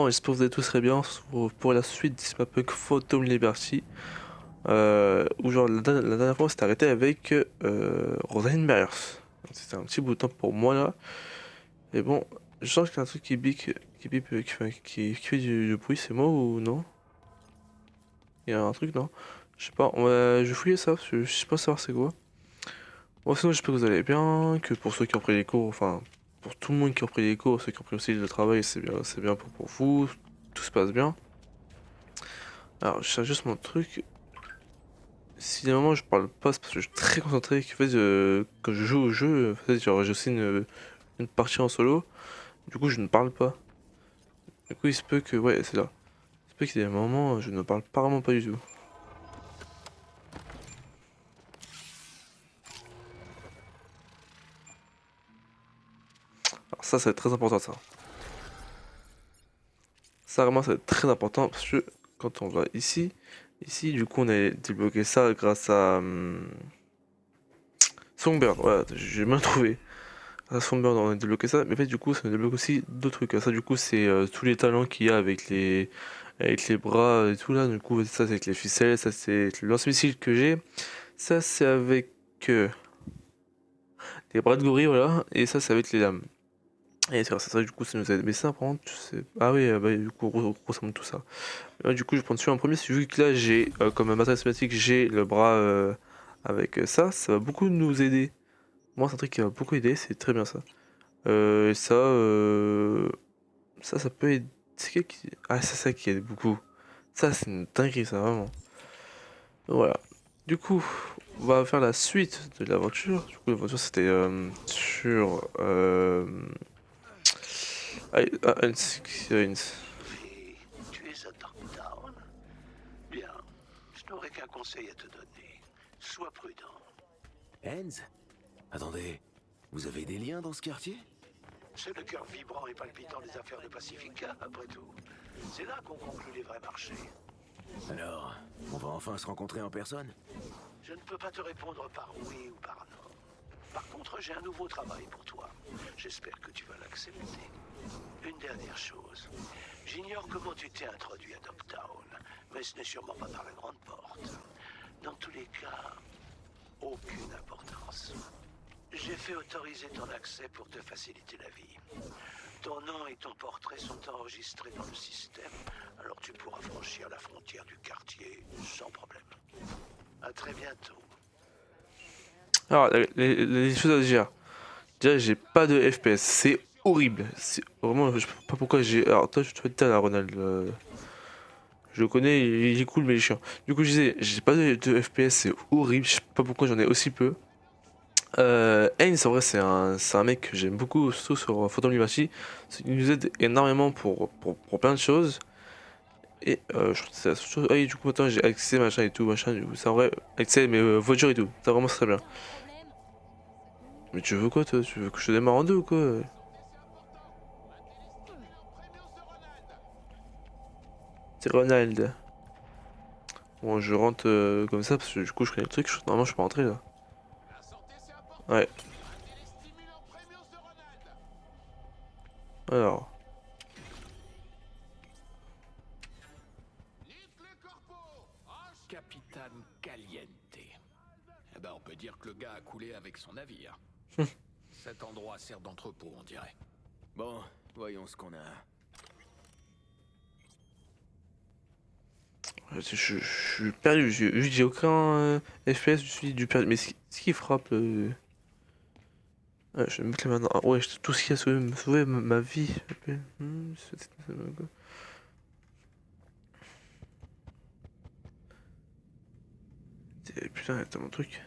J'espère que vous allez tous très bien. On se retrouve pour la suite de Cyberpunk Phantom Liberty. Où genre la dernière fois on s'était arrêté avec Rosalind Myers. C'était un petit bout de temps pour moi là. Et bon, je sens qu'il y a un truc qui bique, qui bip, qui fait du bruit, c'est moi ou non? Il y a un truc, non? Je sais pas, je vais fouiller ça parce que je sais pas savoir c'est quoi. Bon, sinon j'espère que vous allez bien, que pour ceux qui ont pris les cours, enfin pour tout le monde qui a pris les cours, ceux qui ont pris aussi le travail, c'est bien pour vous, tout se passe bien. Alors, je cherche juste mon truc. Si à un moment je parle pas, c'est parce que je suis très concentré. En fait, quand je joue au jeu, en fait, genre, j'ai aussi une partie en solo. Du coup, je ne parle pas. Du coup, il se peut que, ouais, c'est là. Il se peut qu'il y ait des moments, je ne parle pas vraiment pas du tout. Alors, ça va être très important, ça. Ça, vraiment, ça va être très important parce que quand on va ici, du coup, on a débloqué ça grâce à Songbird. Voilà, j'ai bien trouvé. À Songbird, on a débloqué ça, mais en fait, du coup, ça nous débloque aussi d'autres trucs. Ça, du coup, c'est tous les talents qu'il y a avec les bras et tout là. Du coup, ça, c'est avec les ficelles, ça, c'est avec le lance-missile que j'ai. Ça, c'est avec les bras de gorille, voilà. Et ça, c'est avec les lames. Et c'est ça, du coup, ça nous aide. Mais ça, par contre, tu sais. Ah oui, bah, du coup, ça montre tout ça. Là, du coup, je prends dessus en premier, c'est vu que là, j'ai, comme matériel cinématique, j'ai le bras avec ça. Ça va beaucoup nous aider. Moi, c'est un truc qui va beaucoup aider, c'est très bien ça. Et ça, ça peut être. C'est quoi qui. Ah, c'est ça qui aide beaucoup. Ça, c'est une dinguerie, ça, vraiment. Voilà. Du coup, on va faire la suite de l'aventure. Du coup, l'aventure, c'était sur. Experience. Et tu es à Dogtown? Bien, je n'aurai qu'un conseil à te donner. Sois prudent. Enz? Attendez, vous avez des liens dans ce quartier? C'est le cœur vibrant et palpitant des affaires de Pacifica, après tout. C'est là qu'on conclut les vrais marchés. Alors, on va enfin se rencontrer en personne? Je ne peux pas te répondre par oui ou par non. Par contre, j'ai un nouveau travail pour toi. J'espère que tu vas l'accepter. Une dernière chose. J'ignore comment tu t'es introduit à Dogtown, mais ce n'est sûrement pas par la grande porte. Dans tous les cas, aucune importance. J'ai fait autoriser ton accès pour te faciliter la vie. Ton nom et ton portrait sont enregistrés dans le système, alors tu pourras franchir la frontière du quartier sans problème. À très bientôt. Alors, les choses à dire. Déjà, j'ai pas de FPS. C'est horrible. C'est vraiment. Je sais pas pourquoi j'ai. Alors, toi, je te fais là, Ronald. Je le connais, il est cool, mais il est chiant. Du coup, je disais, j'ai pas de FPS, c'est horrible. Je sais pas pourquoi j'en ai aussi peu. Haynes, en vrai, c'est un mec que j'aime beaucoup, surtout sur Phantom Liberty. Il nous aide énormément pour plein de choses. Et je trouve que c'est la seule chose. Ah, et du coup, maintenant j'ai accès, machin et tout, machin. Du coup, c'est en vrai, accès, mais voiture et tout. C'est vraiment très bien. Mais tu veux quoi, toi? Tu veux que je te démarre en deux ou quoi? C'est Ronald. Bon, je rentre comme ça parce que du coup, je connais le truc. Normalement, je peux rentrer là. Ouais, alors. Capitaine Caliente. Eh ben, on peut dire que le gars a coulé avec son navire. Cet endroit sert d'entrepôt, on dirait. Bon, voyons ce qu'on a. Je suis perdu. J'ai aucun FPS, je suis du perdu. Mais ce qui frappe. Ouais, je vais mettre les mains dans. Ah ouais, tout ce qui a sauvé ma vie. Putain, attends mon truc.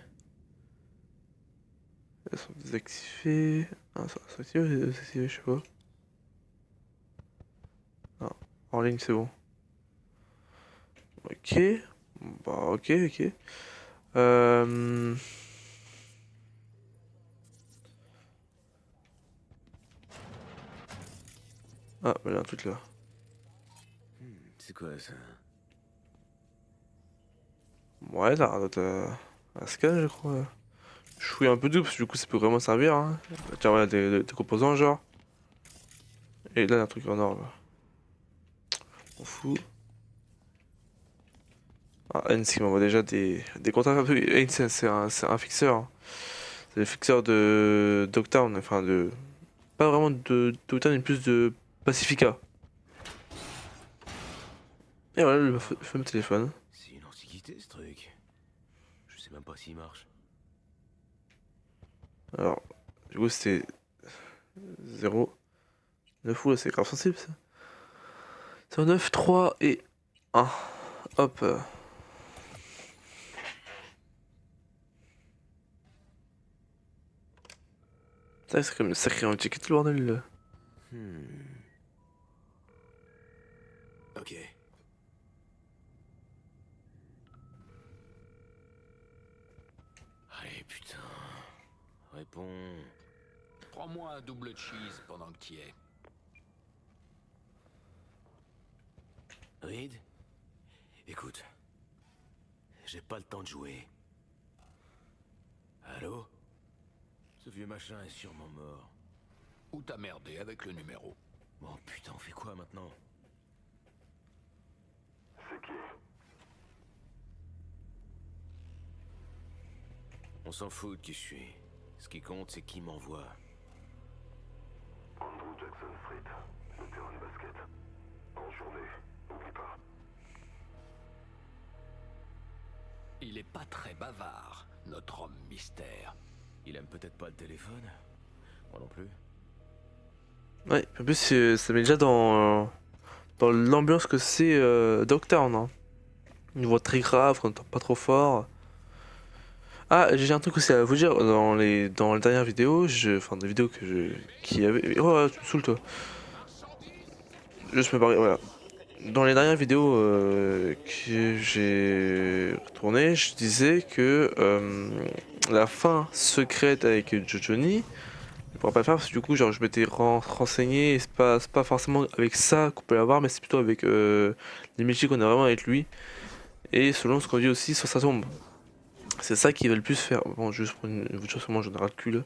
Elles sont désactivées. Ah, ça sont activé ou désactivé, je sais pas. Ah, en ligne, c'est bon. Ok. Bah, ok. Euh... Ah, bah, il y a un truc là. C'est quoi ça? Ouais, là, un scan, je crois. Je fouille un peu tout parce que du coup, ça peut vraiment servir. Hein. Tiens, voilà, des composants, genre. Et là, il y a un truc en or, là. On fout. Ah, Heinz qui m'envoie déjà des contacts. Heinz, c'est un fixeur, hein. C'est le fixeur de Dogtown, enfin de. Pas vraiment de Dogtown, mais plus de Pacifica. Et voilà le fameux téléphone. C'est une antiquité ce truc. Je sais même pas s'il marche. Alors, du coup, c'était 0. 9 ou c'est grave sensible ça. C'est 9, 3 et 1. Hop. Ça, c'est comme une sacrée antiquité le bordel là. Ok. Allez, putain. Réponds. Prends-moi un double cheese pendant que t'y es. Reed? Écoute. J'ai pas le temps de jouer. Allô? Ce vieux machin est sûrement mort. Ou t'as merdé avec le numéro. Bon putain, on fait quoi maintenant? On s'en fout de qui je suis. Ce qui compte, c'est qui m'envoie. Andrew Jackson Street, le terrain de basket. En journée, n'oublie pas. Il est pas très bavard, notre homme mystère. Il aime peut-être pas le téléphone. Moi non plus. Ouais, en plus, ça met déjà dans l'ambiance que c'est Dogtown. Hein. Une voix très grave, qu'on entend pas trop fort. Ah, j'ai un truc aussi à vous dire. Dans les dernières vidéos, enfin, des vidéos qui avaient. Oh, tu me saoules, toi. Juste me barrer, voilà. Dans les dernières vidéos que j'ai tournées, je disais que la fin secrète avec Johnny, je pourrais pas le faire parce que du coup, genre, je m'étais renseigné et c'est pas forcément avec ça qu'on peut l'avoir, mais c'est plutôt avec les métiers qu'on a vraiment avec lui et selon ce qu'on dit aussi sur sa tombe. C'est ça qu'ils veulent plus faire. Bon, juste pour une voiture, sûrement, j'en ai ras le cul là.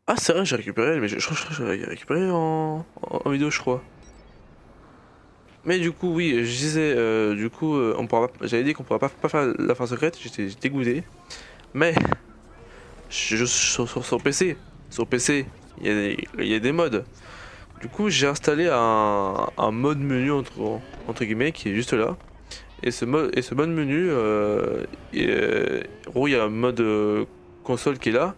Ah, c'est vrai, j'ai récupéré, mais je crois que j'ai récupéré en vidéo, je crois. Mais du coup, oui, je disais, du coup, j'avais dit qu'on pourra pas faire la fin secrète, j'étais dégoûté. Mais, sur PC, il y a des modes. Du coup, j'ai installé un mode menu entre guillemets qui est juste là. Et ce mode menu, en gros, il y a un mode console qui est là.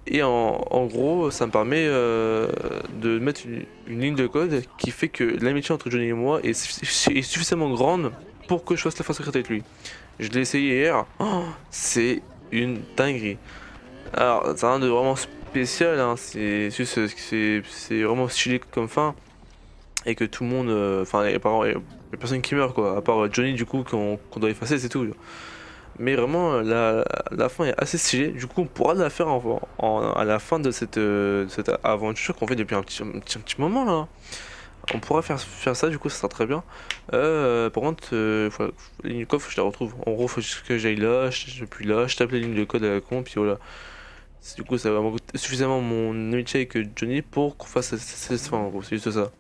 Et en gros, ça me permet de mettre une ligne de code qui fait que l'amitié entre Johnny et moi est suffisamment grande pour que je fasse la fin secrète avec lui. Je l'ai essayé hier, oh, c'est une dinguerie. Alors, c'est rien de vraiment spécial, hein, c'est juste c'est vraiment stylé comme fin. Et que tout le monde, enfin, il y a personne qui meurt quoi, à part Johnny du coup qu'on doit effacer, c'est tout. Mais vraiment, la fin est assez stylée. Du coup, on pourra la faire à la fin de cette aventure qu'on fait depuis un petit moment là. On pourra faire ça, du coup, ça sera très bien. Par contre, les lignes de code, faut que je la retrouve. En gros, faut juste que j'aille là, puis là, je tape les lignes de code à la con, puis voilà. Du coup, ça va me coûter suffisamment mon amitié avec Johnny pour qu'on fasse cette fin, en gros, c'est juste ça.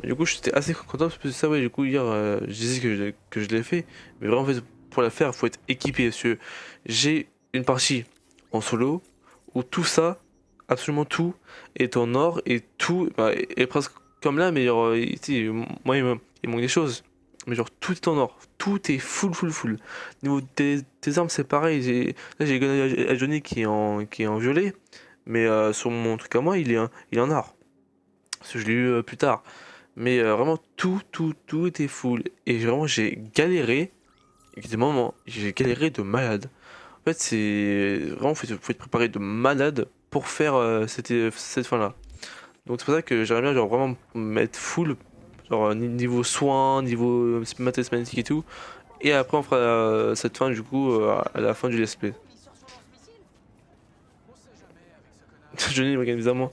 Mais du coup, j'étais assez content parce que ça, ouais, du coup, hier, je disais que je l'ai fait. Mais vraiment, en fait, pour la faire, faut être équipé. Parce que j'ai une partie en solo où tout ça, absolument tout, est en or et tout bah, est presque comme là, mais genre, tu sais, moi, il manque des choses. Mais genre, tout est en or. Tout est full. Niveau des armes, c'est pareil. Là, j'ai gagné à Johnny qui est en violet. Mais sur mon truc à moi, il est en or. Parce que je l'ai eu plus tard. Mais vraiment, tout était full. Et vraiment, j'ai galéré. Il y a des moments, j'ai galéré de malade. En fait, c'est vraiment, faut être préparé de malade pour faire cette fin-là. Donc c'est pour ça que j'aimerais bien genre, vraiment mettre full, genre niveau soins, niveau mathématiques et tout. Et après, on fera cette fin du coup à la fin du let's play. Johnny me regarde bizarrement.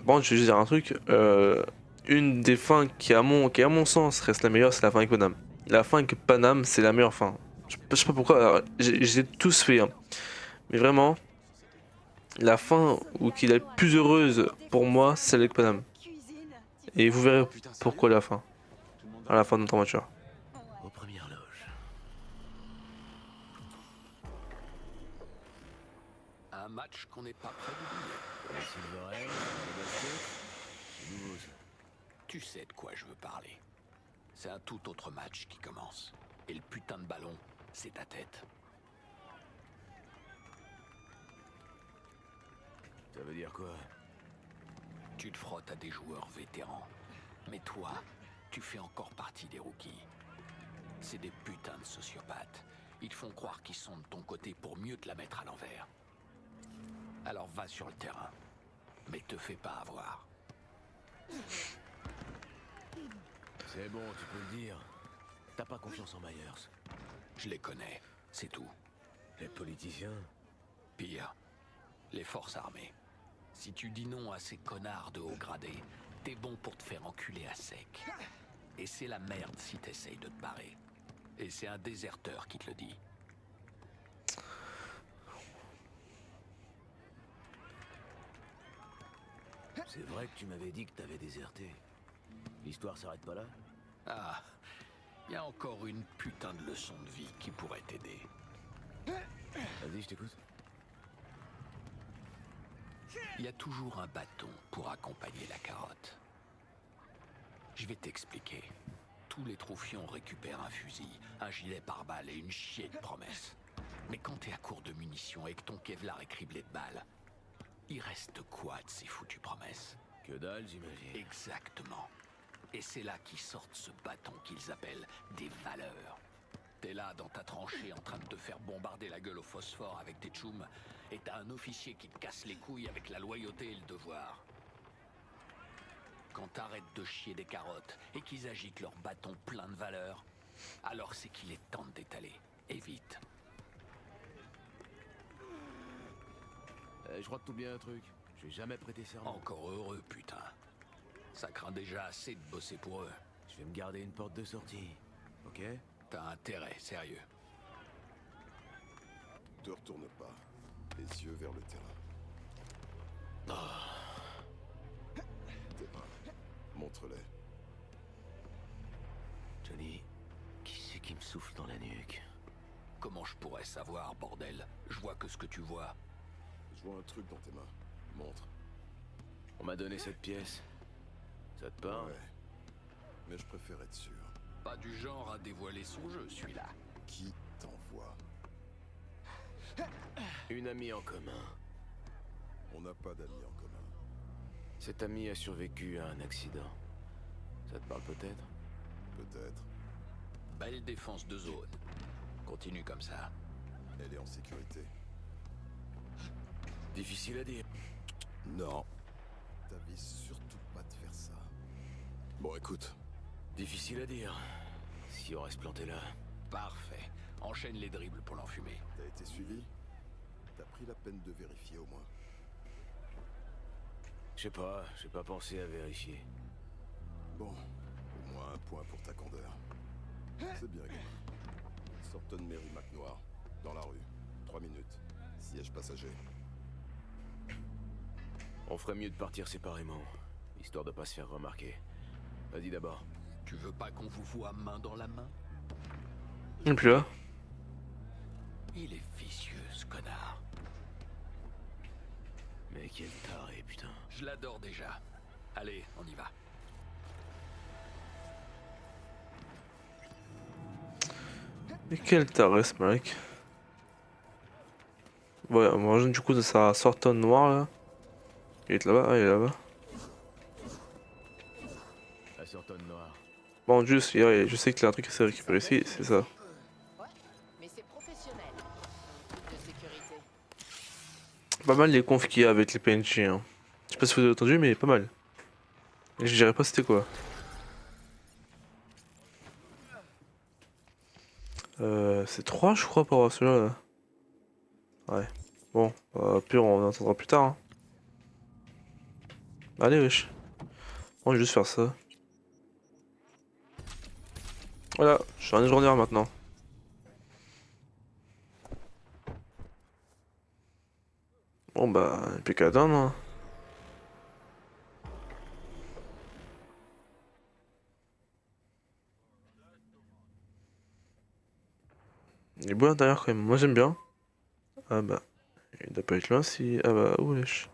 Bon, je vais juste dire un truc. Une des fins qui à mon sens reste la meilleure, c'est la fin avec Panam. La fin avec Panam, c'est la meilleure fin. Je sais pas pourquoi, alors, j'ai tous fait. Hein. Mais vraiment, la fin où qui est la plus heureuse pour moi, c'est celle avec Panam. Et vous verrez Putain, sérieux? pourquoi à la fin. Tout le monde À la fin de notre aventure. Aux premières loges. Un match qu'on n'est pas prêt d'oublier. Les Silverhand, le basket. C'est nouveau ça. Tu sais de quoi je veux parler. C'est un tout autre match qui commence. Et le putain de ballon, c'est ta tête. Ça veut dire quoi? Tu te frottes à des joueurs vétérans. Mais toi, tu fais encore partie des rookies. C'est des putains de sociopathes. Ils te font croire qu'ils sont de ton côté pour mieux te la mettre à l'envers. Alors va sur le terrain. Mais te fais pas avoir. C'est bon, tu peux le dire. T'as pas confiance en Myers. Je les connais, c'est tout. Les politiciens. Pire, les forces armées. Si tu dis non à ces connards de haut gradé, t'es bon pour te faire enculer à sec. Et c'est la merde si t'essayes de te barrer. Et c'est un déserteur qui te le dit. C'est vrai que tu m'avais dit que t'avais déserté. L'histoire s'arrête pas là? Ah, y a encore une putain de leçon de vie qui pourrait t'aider. Vas-y, je t'écoute. Il y a toujours un bâton pour accompagner la carotte. Je vais t'expliquer. Tous les troufions récupèrent un fusil, un gilet pare-balles et une chier de promesses. Mais quand t'es à court de munitions et que ton Kevlar est criblé de balles, il reste quoi de ces foutues promesses? Que dalle, j'imagine. Exactement. Et c'est là qu'ils sortent ce bâton qu'ils appellent des valeurs. T'es là dans ta tranchée en train de te faire bombarder la gueule au phosphore avec tes tchoums, et t'as un officier qui te casse les couilles avec la loyauté et le devoir. Quand t'arrêtes de chier des carottes et qu'ils agitent leur bâton plein de valeurs, alors c'est qu'il est temps de d'étaler. Et vite. Je crois que t'oublies un truc. J'ai jamais prêté serment. Encore heureux, putain. Ça craint déjà assez de bosser pour eux. Je vais me garder une porte de sortie. Ok? T'as intérêt, sérieux. Te retourne pas. Les yeux vers le terrain. Tes mains. Montre-les. Johnny, qui c'est qui me souffle dans la nuque? Comment je pourrais savoir, bordel? Je vois que ce que tu vois. Je vois un truc dans tes mains. Montre. On m'a donné cette pièce. Ça te parle? Ouais. Mais je préfère être sûr. Pas du genre à dévoiler son jeu, celui-là. Qui t'envoie? Une amie en commun. On n'a pas d'amis en commun. Cette amie a survécu à un accident. Ça te parle peut-être? Peut-être. Belle défense de zone. Continue comme ça. Elle est en sécurité. Difficile à dire. Non. T'avises surtout pas de faire ça. Bon, écoute. Difficile à dire. Si on reste planté là. Parfait. Enchaîne les dribbles pour l'enfumer. T'as été suivi? T'as pris la peine de vérifier au moins? Je sais pas, j'ai pas pensé à vérifier. Bon, au moins un point pour ta candeur. C'est bien, gamin. Sorton Mary McNoir, dans la rue. 3 minutes. Siège passager. On ferait mieux de partir séparément, histoire de pas se faire remarquer. Vas-y d'abord. Tu veux pas qu'on vous voie main dans la main? Et puis là. Il est vicieux, ce connard. Mais quel taré, putain. Je l'adore déjà. Allez, on y va. Mais quel taré ce mec. Ouais, on mange du coup de sa Sorton noire là. Il est là-bas, ah, il est là-bas. La Sorton noire. Bon, juste, je sais qu'il y a un truc qui s'est récupéré ici, c'est ça. Ouais, mais c'est professionnel. De sécurité. Pas mal les confs qu'il y a avec les PNJ. Hein. Je sais pas si vous avez entendu, mais pas mal. Et je dirais pas c'était quoi. C'est 3 je crois pour avoir celui-là. Là. Ouais. Bon, pur on en entendra plus tard. Hein. Allez wesh. On va juste faire ça. Voilà, je suis un journalier maintenant. Bon bah, plus qu'à attendre. Hein. Il est beau à l'intérieur quand même, moi j'aime bien. Ah bah, il doit pas être loin si... Ah bah, wesh.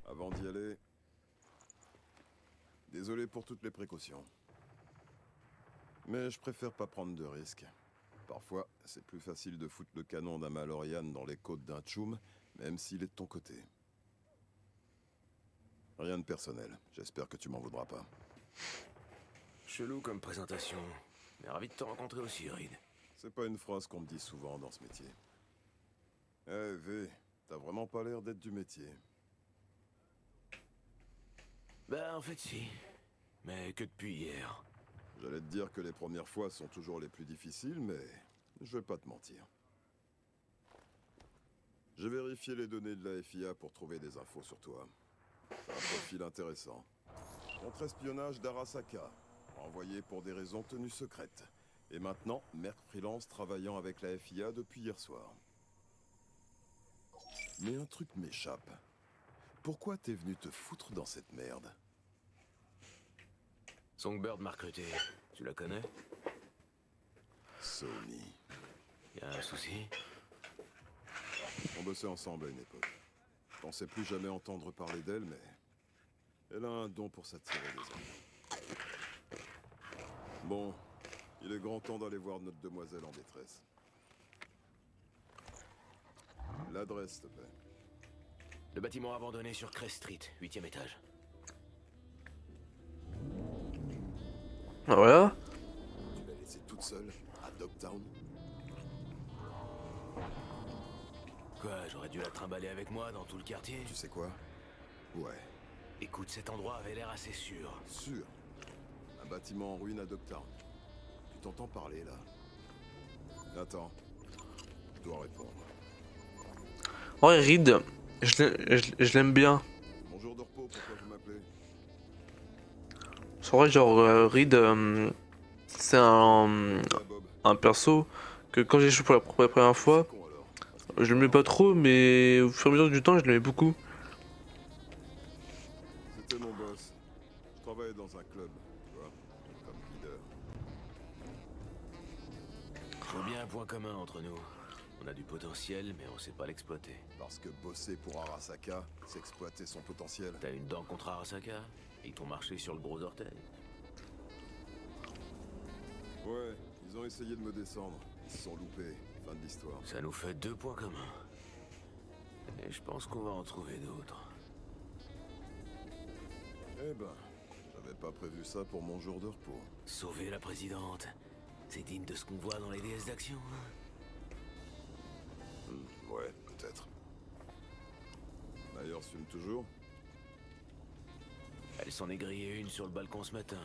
Avant d'y aller, désolé pour toutes les précautions. Mais je préfère pas prendre de risques. Parfois, c'est plus facile de foutre le canon d'un Malorian dans les côtes d'un Tchoum, même s'il est de ton côté. Rien de personnel, j'espère que tu m'en voudras pas. Chelou comme présentation. Mais ravi de te rencontrer aussi, Reed. C'est pas une phrase qu'on me dit souvent dans ce métier. Eh V, t'as vraiment pas l'air d'être du métier. Bah, en fait, si. Mais que depuis hier. J'allais te dire que les premières fois sont toujours les plus difficiles, mais je vais pas te mentir. J'ai vérifié les données de la FIA pour trouver des infos sur toi. T'as un profil intéressant. Contre-espionnage d'Arasaka, envoyé pour des raisons tenues secrètes. Et maintenant, merc freelance travaillant avec la FIA depuis hier soir. Mais un truc m'échappe. Pourquoi t'es venu te foutre dans cette merde? Songbird m'a recruté. Tu la connais? Sony. Y a un souci? On bossait ensemble à une époque. Je pensais plus jamais entendre parler d'elle, mais... elle a un don pour s'attirer les hommes. Bon, il est grand temps d'aller voir notre demoiselle en détresse. L'adresse, s'il te plaît. Le bâtiment abandonné sur Crest Street, 8e étage. Ah voilà. Tu l'as laissée toute seule, à Dogtown? Quoi, j'aurais dû la trimballer avec moi dans tout le quartier? Tu sais quoi? Ouais, Écoute, cet endroit avait l'air assez sûr. sûr. Un bâtiment en ruine à Dogtown. Tu t'entends parler, là? Attends. Je dois répondre. Ouais, Reed, je l'aime bien. Bonjour de repos, pourquoi vous m'appelez? C'est vrai, genre, Reed, c'est Ah, Bob. un perso que quand j'ai joué pour la première fois, C'est con alors. Parce qu'il je est l'aimais pas vraiment trop, mais au fur et à mesure du temps, je l'aimais beaucoup. C'était mon boss. Je travaillais dans un club, tu vois, comme leader. Je vois bien un point commun entre nous. On a du potentiel, mais on sait pas l'exploiter. Parce que bosser pour Arasaka, c'est exploiter son potentiel. T'as une dent contre Arasaka? Ils t'ont marché sur le gros orteil? Ouais, ils ont essayé de me descendre. Ils se sont loupés. Fin de l'histoire. Ça nous fait 2 points communs. Et je pense qu'on va en trouver d'autres. Eh ben, j'avais pas prévu ça pour mon jour de repos. Sauver la présidente. C'est digne de ce qu'on voit dans les déesses d'action. Hein. Ouais, peut-être. D'ailleurs, fume toujours. Elle s'en est grillée une sur le balcon ce matin.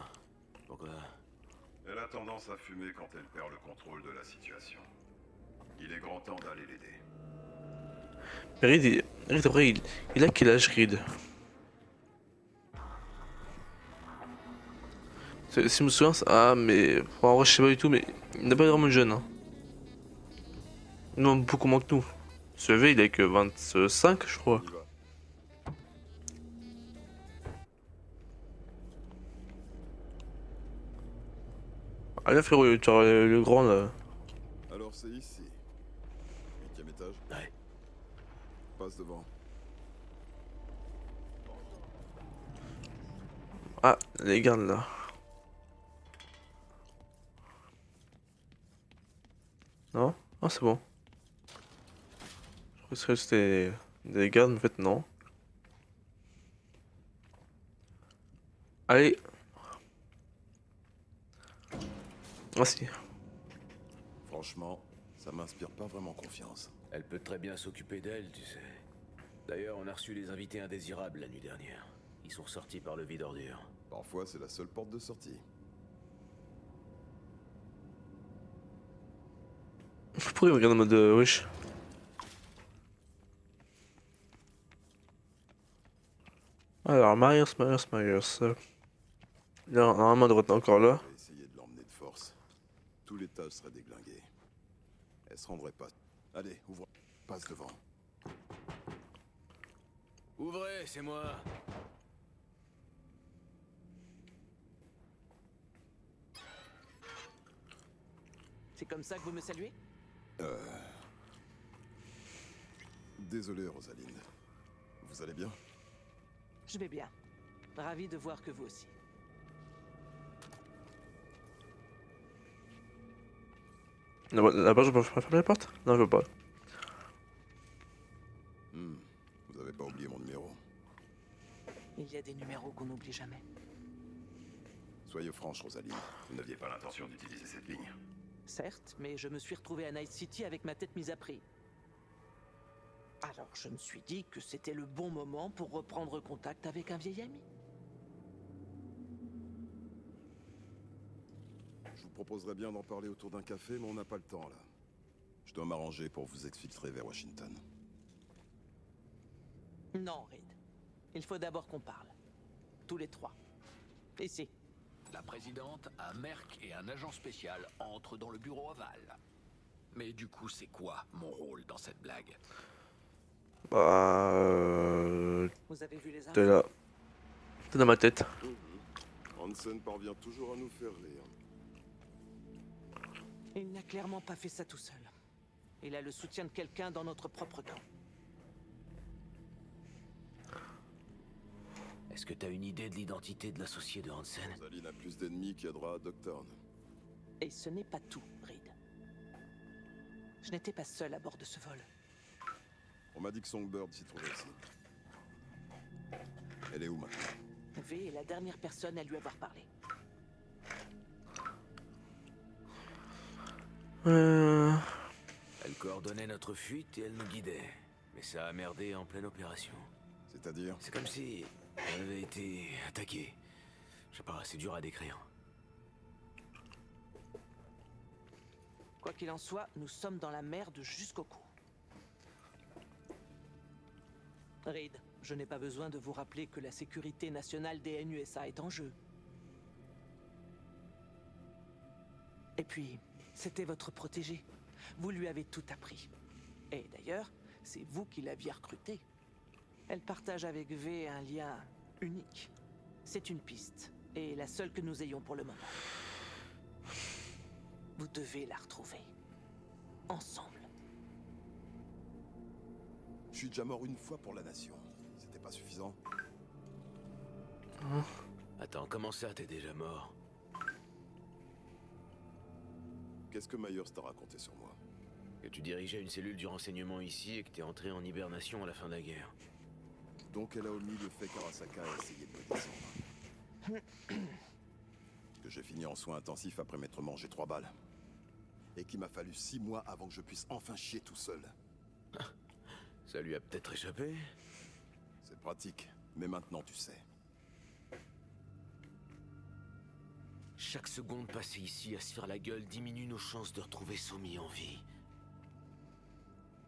Pourquoi? Elle a tendance à fumer quand elle perd le contrôle de la situation. Il est grand temps d'aller l'aider. Reed, après, il a quel âge, Reed? Si je me souviens, ah, mais en vrai, je sais pas du tout, mais il n'est pas vraiment jeune. Hein. Non, beaucoup moins que nous. Ce V, il a que 25, je crois. On y va. Allez, frérot, tu as le grand là. Alors c'est ici. 8e étage. Ouais. Passe devant. Ah, les gardes là. Non? Ah, c'est bon. Je crois que c'était des gardes, en fait, non. Allez. Ah, si. Franchement, ça m'inspire pas vraiment confiance. Elle peut très bien s'occuper d'elle, tu sais. D'ailleurs, on a reçu les invités indésirables la nuit dernière. Ils sont sortis par le vide ordure. Parfois, c'est la seule porte de sortie. Pourquoi il me regarde en mode wesh? Alors, Myers. Là, normalement, il devrait être encore là. On va essayer de l'emmener de force. tout l'étage serait déglingué. Elle se rendrait pas. Allez, ouvre. Passe devant. Ouvrez, c'est moi. C'est comme ça que vous me saluez? Désolé, Rosalind. Vous allez bien? Je vais bien. Ravi de voir que vous aussi. Là-bas, je peux fermer la porte? Non, je veux pas. Vous avez pas oublié mon numéro. Il y a des numéros qu'on n'oublie jamais. Soyez franche, Rosalind. Vous n'aviez pas l'intention d'utiliser cette ligne. Certes, mais je me suis retrouvé à Night City avec ma tête mise à prix. Alors je me suis dit que c'était le bon moment pour reprendre contact avec un vieil ami. Je vous proposerais bien d'en parler autour d'un café, mais on n'a pas le temps, là. Je dois m'arranger pour vous exfiltrer vers Washington. Non, Reed. Il faut d'abord qu'on parle. Tous les trois. Ici. La présidente, un merc et un agent spécial entrent dans le bureau ovale. Mais du coup, c'est quoi mon rôle dans cette blague? Bah... Vous avez vu les T'es infos? là. T'es dans ma tête. Hansen parvient toujours à nous faire rire. Il n'a clairement pas fait ça tout seul. Il a le soutien de quelqu'un dans notre propre camp. Est-ce que t'as une idée de l'identité de l'associé de Hansen? Rosaline a plus d'ennemis qu'il y a droit à Dogtown. Et ce n'est pas tout, Reed. Je n'étais pas seul à bord de ce vol. On m'a dit que Songbird s'y trouvait aussi. Elle est où maintenant? V est la dernière personne à lui avoir parlé. Elle coordonnait notre fuite et elle nous guidait. Mais ça a merdé en pleine opération. C'est-à-dire? C'est comme si elle avait été attaquée. Je sais pas, c'est dur à décrire. Quoi qu'il en soit, nous sommes dans la merde jusqu'au cou. Reed, je n'ai pas besoin de vous rappeler que la sécurité nationale des NUSA est en jeu. Et puis, c'était votre protégé. Vous lui avez tout appris. Et d'ailleurs, c'est vous qui l'aviez recruté. Elle partage avec V un lien unique. C'est une piste, et la seule que nous ayons pour le moment. Vous devez la retrouver. Ensemble. Je suis déjà mort une fois pour la nation. C'était pas suffisant? Attends, comment ça t'es déjà mort? Qu'est-ce que Myers t'a raconté sur moi? Que tu dirigeais une cellule du renseignement ici et que t'es entré en hibernation à la fin de la guerre. Donc elle a omis le fait qu'Arasaka a essayé de me descendre. Que j'ai fini en soins intensifs après m'être mangé 3 balles. Et qu'il m'a fallu 6 mois avant que je puisse enfin chier tout seul. Ça lui a peut-être échappé? C'est pratique, mais maintenant tu sais. Chaque seconde passée ici à se faire la gueule diminue nos chances de retrouver Somi en vie.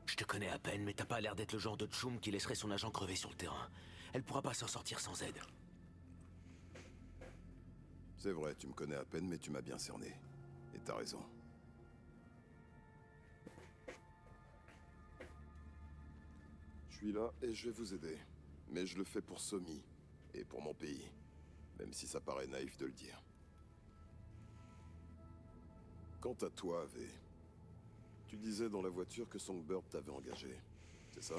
Je te connais à peine, mais t'as pas l'air d'être le genre de tchoum qui laisserait son agent crever sur le terrain. Elle pourra pas s'en sortir sans aide. C'est vrai, tu me connais à peine, mais tu m'as bien cerné. Et t'as raison. Je suis là et je vais vous aider. Mais je le fais pour Somi. Et pour mon pays. Même si ça paraît naïf de le dire. Quant à toi, V, tu disais dans la voiture que Songbird t'avait engagé. C'est ça?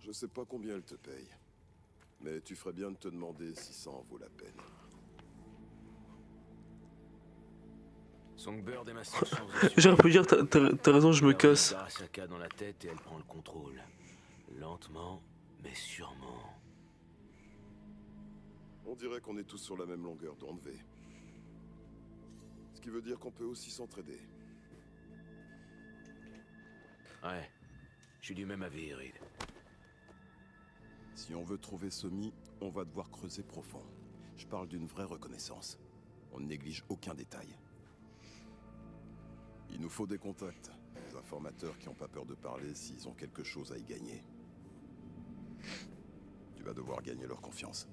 Je sais pas combien elle te paye. Mais tu ferais bien de te demander si ça en vaut la peine. Songbird est ma seule chance de J'aurais pu dire, t'as raison, je me casse. Arasaka dans la tête et elle prend le contrôle. Lentement, mais sûrement. On dirait qu'on est tous sur la même longueur d'onde, V. Ce qui veut dire qu'on peut aussi s'entraider. Ouais, je suis du même avis, Reed. Si on veut trouver Somi, on va devoir creuser profond. Je parle d'une vraie reconnaissance. On ne néglige aucun détail. Il nous faut des contacts, des informateurs qui n'ont pas peur de parler s'ils ont quelque chose à y gagner. Tu vas devoir gagner leur confiance.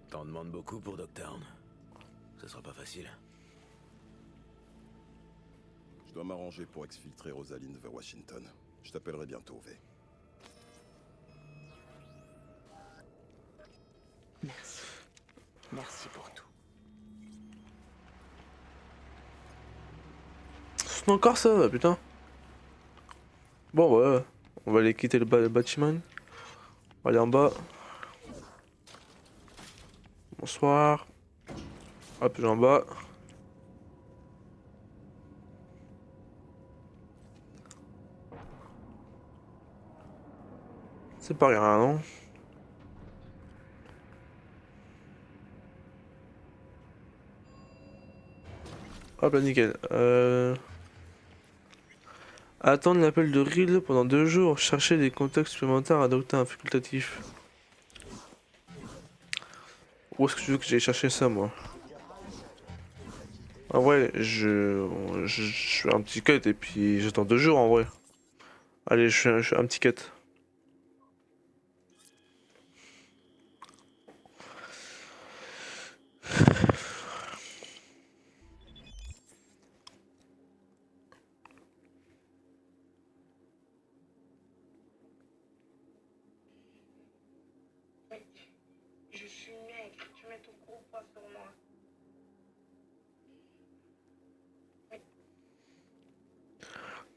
T'en demandes beaucoup pour Dogtown. Ce sera pas facile. Je dois m'arranger pour exfiltrer Rosalind vers Washington. Je t'appellerai bientôt, V. Merci. Merci pour tout. C'est encore ça, putain. Bon, ouais. On va aller quitter le bâtiment. On va aller en bas. Bonsoir. Hop, j'ai en bas. C'est pas rien, non? Hop là, nickel. Attendre l'appel de Rill pendant 2 jours. Chercher des contacts supplémentaires, adopter un facultatif. Où est-ce que tu veux que j'aille chercher ça, moi? Ah ouais, je fais un petit cut et puis j'attends 2 jours en vrai. Allez, je fais un petit cut. Je suis maigre, tu mets ton gros poids sur moi.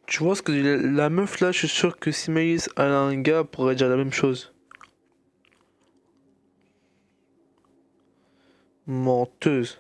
Tu vois ce que dit la meuf là, je suis sûr que si Maïs a un gars, elle pourrait dire la même chose. Menteuse.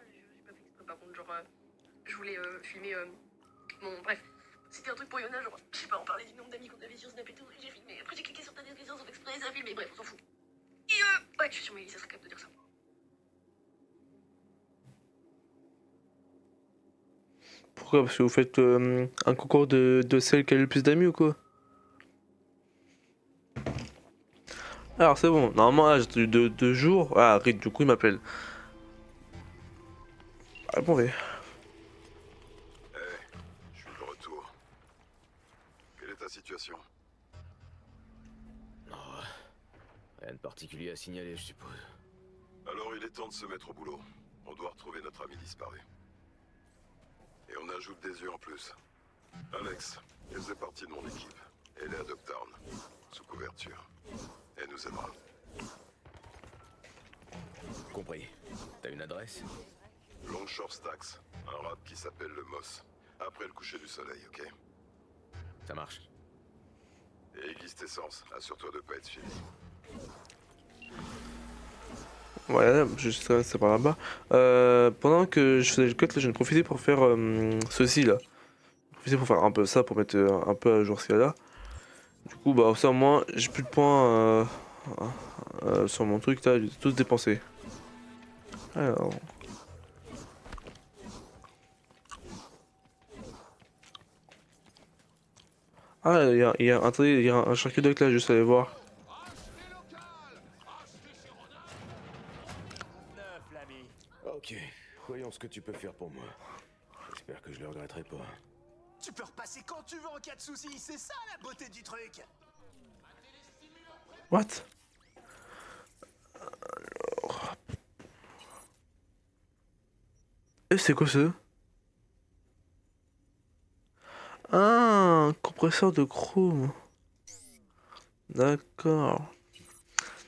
J'ai pas fait exprès, par contre, genre, je voulais filmer mon. Bref, c'était un truc pour Yona, genre, je sais pas, on parlait du nombre d'amis qu'on avait sur Snap et tout, et j'ai filmé. Après, j'ai cliqué sur ta description sans exprès, ça a filmé, bref, on s'en fout. Et ouais, je suis sur mes listes, ça serait capable de dire ça. Pourquoi? Parce que vous faites un concours de celle qui a le plus d'amis ou quoi? Alors c'est bon, normalement là j'ai 2 jours. Ah, Rick, du coup il m'appelle. Ah bon, ouais. Je suis de retour. Quelle est ta situation? Non, rien de particulier à signaler, je suppose. Alors il est temps de se mettre au boulot. On doit retrouver notre ami disparu. Et on ajoute des yeux en plus. Alex, elle faisait partie de mon équipe. Elle est à Dogtown, sous couverture. Elle nous aidera. Compris. T'as une adresse? Longshore Stacks, un rap qui s'appelle le Moss. Après le coucher du soleil, ok? Ça marche. Et aiguise tes sens, assure-toi de pas être suivi. Ouais, juste c'est par là-bas. Pendant que je faisais le cut, là, j'en ai profité pour faire ceci là. J'ai profité pour faire un peu ça, pour mettre un peu à jour ce qu'il y a là. Du coup, bah ça au moins, j'ai plus de points sur mon truc là, j'ai tous dépensé. Alors. Ah, attendez, il y a un charcuterie là, juste aller voir. Ok, voyons ce que tu peux faire pour moi. J'espère que je le regretterai pas. Tu peux repasser quand tu veux en cas de soucis, c'est ça la beauté du truc. What? c'est quoi ça? Ah, un compresseur de chrome. D'accord.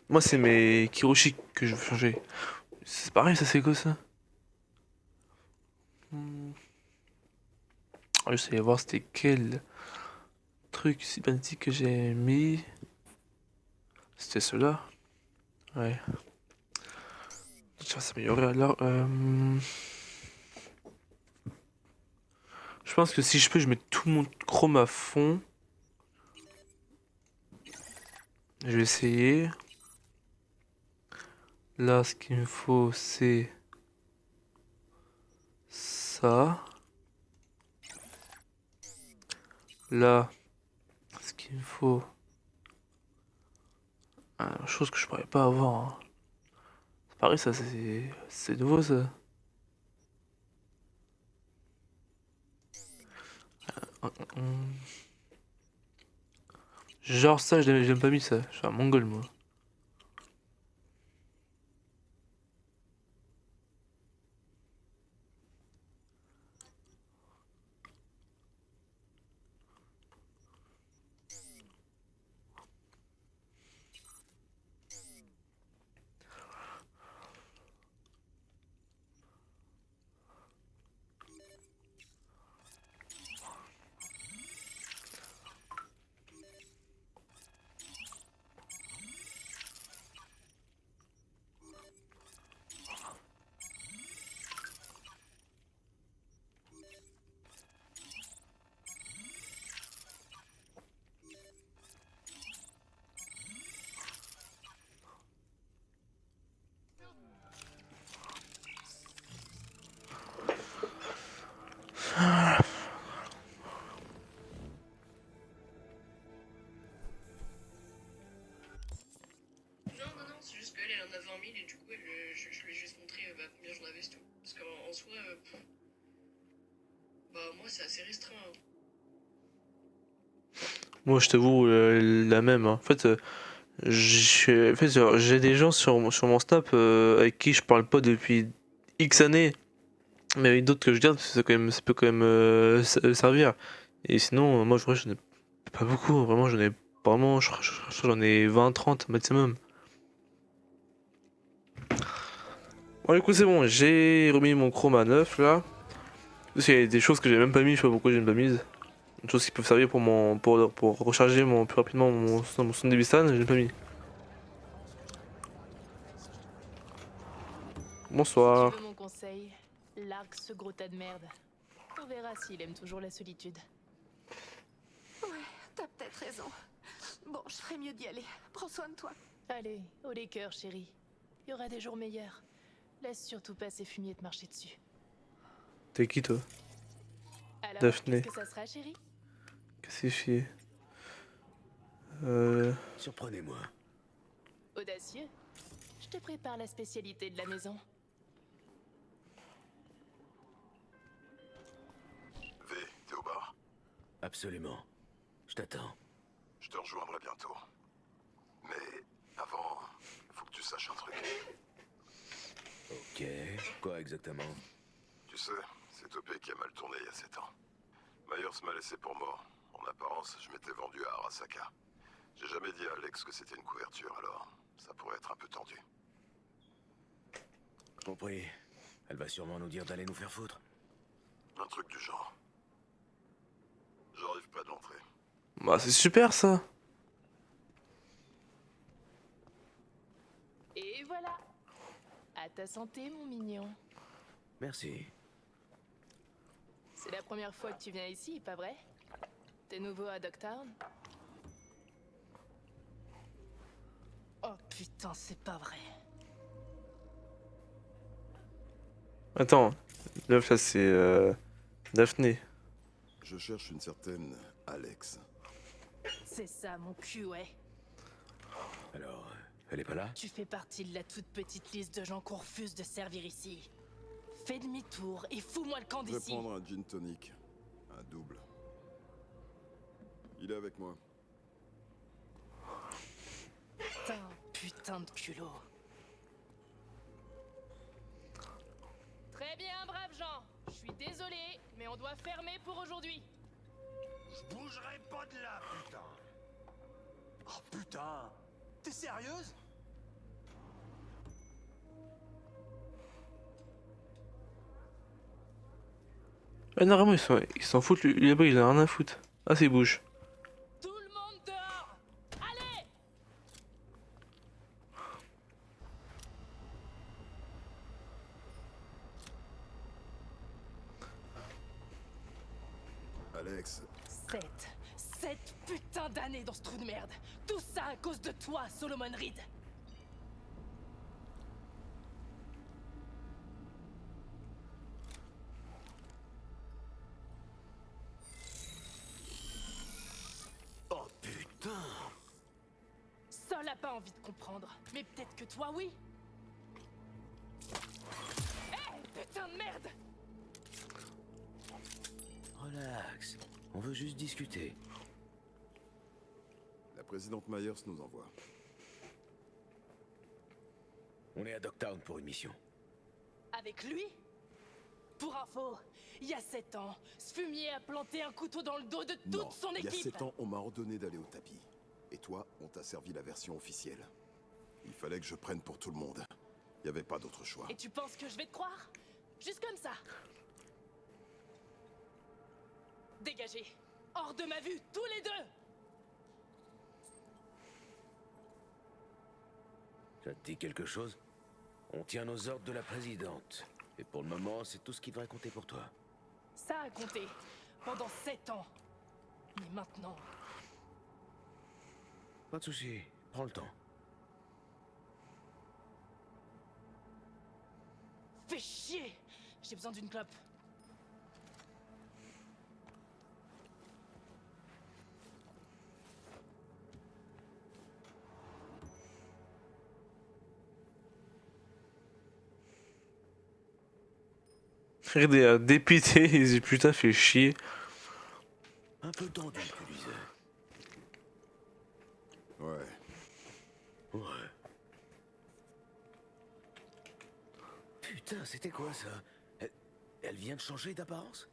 Moi, c'est mes Kiroshi que je veux changer. C'est pareil, ça, c'est quoi ça? Hmm. Ah, je sais voir c'était quel truc cybernétique que j'ai mis. C'était cela. Ouais. Ça va s'améliorer alors. Je pense que si je peux, je mets tout mon chrome à fond. Je vais essayer. Là, ce qu'il me faut, c'est ça. Là, ce qu'il me faut. Chose que je pourrais pas avoir, hein. C'est pareil, ça, c'est nouveau, ça. Hum. Genre ça, je l'ai pas mis ça. Je suis un mongol, moi. Non, c'est juste qu'elle, elle en a 20 000 et du coup, je lui ai juste montré combien j'en avais, c'est tout. Parce qu'en soi, bah moi, c'est assez restreint, hein. Moi, je t'avoue, la même, hein. En fait, j'ai des gens sur mon Snap avec qui je parle pas depuis X années, mais avec d'autres que je garde, parce que ça peut quand même servir. Et sinon, moi, je n'ai pas beaucoup, hein. Vraiment, je crois que j'en ai 20, 30 maximum. Bon, du coup, c'est bon, j'ai remis mon chrome à neuf là. Parce qu'il y a des choses que j'ai même pas mis, je sais pas pourquoi j'ai même pas mise. Des choses qui peuvent servir pour recharger plus rapidement mon son Devistan, je l'ai pas mis. Si tu veux Bonsoir. mon conseil, largue ce gros tas de merde. On verra s'il aime toujours la solitude. Ouais, t'as peut-être raison. Bon, je ferais mieux d'y aller. Prends soin de toi. Allez, haut les cœurs, chérie. Il y aura des jours meilleurs. Laisse surtout pas ces fumiers te marcher dessus. T'es qui toi? Alors, Daphné. qu'est-ce que ça sera, chérie? Cassifié. Surprenez-moi. Audacieux. Je te prépare la spécialité de la maison. V, t'es au bar? Absolument. Je t'attends. Je te rejoindrai bientôt. Mais avant, faut que tu saches un truc. Ok. Quoi exactement? Tu sais, c'est Topé qui a mal tourné il y a 7 ans. Myers m'a laissé pour mort. En apparence, je m'étais vendu à Arasaka. J'ai jamais dit à Alex que c'était une couverture, alors ça pourrait être un peu tendu. Compris. Elle va sûrement nous dire d'aller nous faire foutre. Un truc du genre. J'arrive pas d'entrer. Bah c'est super ça. Et voilà. À ta santé, mon mignon. Merci. C'est la première fois que tu viens ici, pas vrai? T'es nouveau à Dogtown? Oh putain, c'est pas vrai. Attends, l'œuf là c'est Daphné. Je cherche une certaine Alex. C'est ça, mon cul, ouais. Alors, elle est pas là? Tu fais partie de la toute petite liste de gens qu'on refuse de servir ici. Fais demi-tour et fous-moi le camp Je vais d'ici. prendre un gin tonic. Un double. Il est avec moi. Putain de culot. Très bien, bravo. grave, Jean. Je suis désolée, mais on doit fermer pour aujourd'hui. Je bougerai pas de là, putain. Oh putain. T'es sérieuse? Ah non, vraiment, ils s'en foutent, lui là-bas, il a rien à foutre. Ah, c'est bouge. Tout le monde dehors. Allez! Alex, 7 putains d'années dans ce trou de merde. Tout ça à cause de toi, Solomon Reed. Oh putain! Sol a pas envie de comprendre, mais peut-être que toi, oui. Hé, putain de merde! Relax, on veut juste discuter. la présidente Myers nous envoie. On est à Dogtown pour une mission. Avec lui? Pour info, il y a 7 ans, ce fumier a planté un couteau dans le dos de toute Non, son il y a équipe. 7 ans, on m'a ordonné d'aller au tapis. Et toi, on t'a servi la version officielle. Il fallait que je prenne pour tout le monde. Il n'y avait pas d'autre choix. Et tu penses que je vais te croire? Juste comme ça? Dégagez! Hors de ma vue, tous les deux! Ça te dit quelque chose? On tient nos ordres de la présidente. Et pour le moment, c'est tout ce qui devrait compter pour toi. Ça a compté. Pendant 7 ans. Mais maintenant... Pas de soucis, prends le temps. Fais chier! J'ai besoin d'une clope. Regardez, dépité, il dit putain, fait chier. Un peu tendu, tu disais. Ouais. Ouais. Putain, c'était quoi ça? Elle vient de changer d'apparence?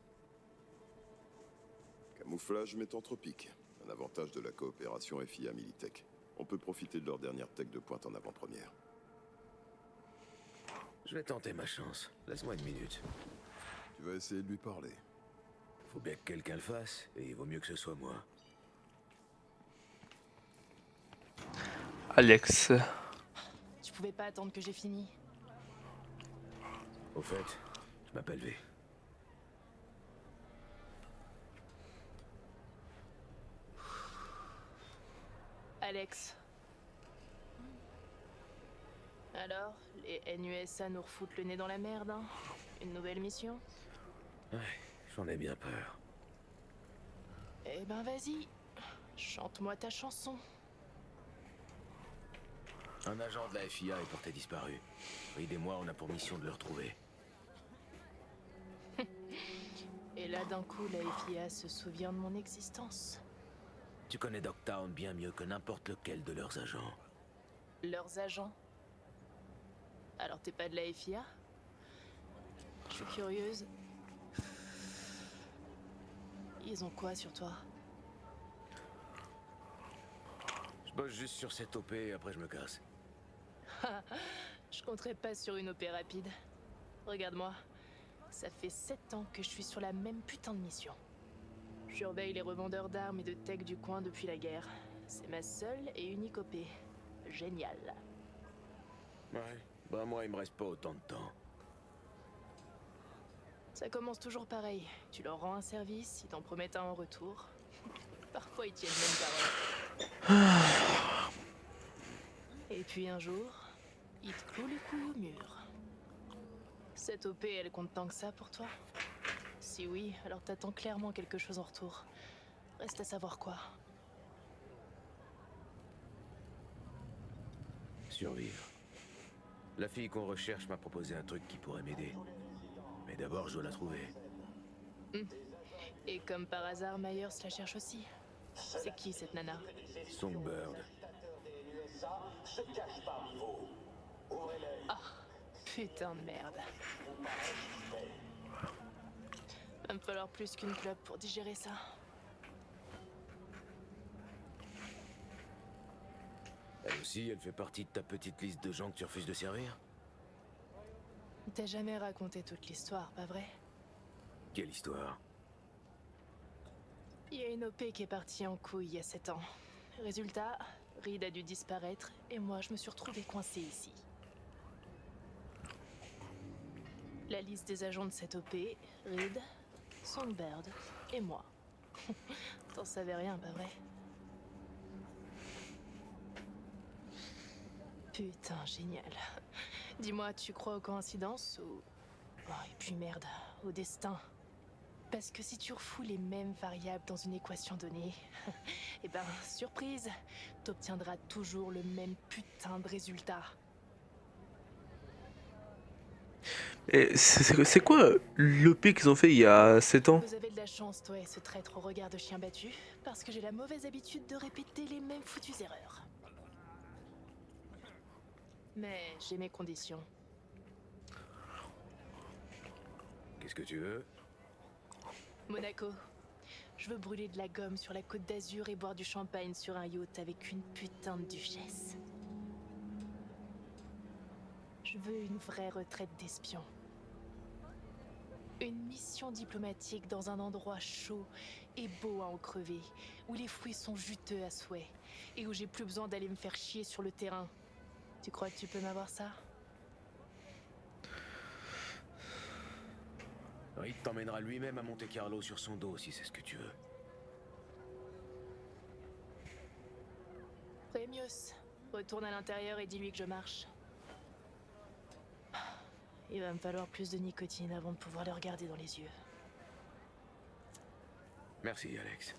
Camouflage métanthropique. Un avantage de la coopération FIA Militech. On peut profiter de leur dernière tech de pointe en avant-première. Je vais tenter ma chance. Laisse-moi une minute. Tu vas essayer de lui parler. Faut bien que quelqu'un le fasse, et il vaut mieux que ce soit moi. Alex. Tu pouvais pas attendre que j'ai fini. Au fait, je m'appelle V. Alex. Alors, les NUSA nous refoutent le nez dans la merde, hein? Une nouvelle mission? Ouais, j'en ai bien peur. Eh ben vas-y, chante-moi ta chanson. Un agent de la FIA est porté disparu. Reed et moi, on a pour mission de le retrouver. Et là d'un coup, la FIA se souvient de mon existence. Tu connais Dogtown bien mieux que n'importe lequel de leurs agents. Leurs agents? Alors t'es pas de la FIA? Je suis curieuse. Ils ont quoi sur toi? Je bosse juste sur cette OP et après je me casse. Je compterais pas sur une OP rapide. Regarde-moi. Ça fait 7 ans que je suis sur la même putain de mission. Je surveille les revendeurs d'armes et de tech du coin depuis la guerre. C'est ma seule et unique OP. Génial. Ouais, bah moi il me reste pas autant de temps. Ça commence toujours pareil. Tu leur rends un service, ils t'en promettent un en retour. Parfois ils tiennent même parole. Et puis un jour, ils te clouent le cou au mur. Cette OP, elle compte tant que ça pour toi? Si oui, alors t'attends clairement quelque chose en retour. Reste à savoir quoi. Survivre. La fille qu'on recherche m'a proposé un truc qui pourrait m'aider. Mais d'abord, je dois la trouver. Et comme par hasard, Myers la cherche aussi. C'est qui cette nana? Songbird. Ah, putain de merde. falloir plus qu'une clope pour digérer ça. Elle aussi, elle fait partie de ta petite liste de gens que tu refuses de servir? T'as jamais raconté toute l'histoire, pas vrai? Quelle histoire? Il y a une OP qui est partie en couille il y a 7 ans. Résultat, Reed a dû disparaître et moi je me suis retrouvée coincée ici. La liste des agents de cette OP, Reed, Songbird et moi. T'en savais rien, pas vrai? Putain, génial. Dis-moi, tu crois aux coïncidences ou... Oh, et puis merde, au destin. Parce que si tu refous les mêmes variables dans une équation donnée, eh ben, surprise, t'obtiendras toujours le même putain de résultat. Et c'est quoi l'EP qu'ils ont fait il y a 7 ans? Vous avez de la chance, toi et ce traître au regard de chien battu, parce que j'ai la mauvaise habitude de répéter les mêmes foutues erreurs. Mais j'ai mes conditions. Qu'est-ce que tu veux? Monaco. Je veux brûler de la gomme sur la côte d'Azur et boire du champagne sur un yacht avec une putain de duchesse. Je veux une vraie retraite d'espion. Une mission diplomatique dans un endroit chaud et beau à en crever, où les fruits sont juteux à souhait, et où j'ai plus besoin d'aller me faire chier sur le terrain. Tu crois que tu peux m'avoir ça? Reed t'emmènera lui-même à Monte Carlo sur son dos si c'est ce que tu veux. Rémius, retourne à l'intérieur et dis-lui que je marche. Il va me falloir plus de nicotine avant de pouvoir le regarder dans les yeux. Merci, Alex.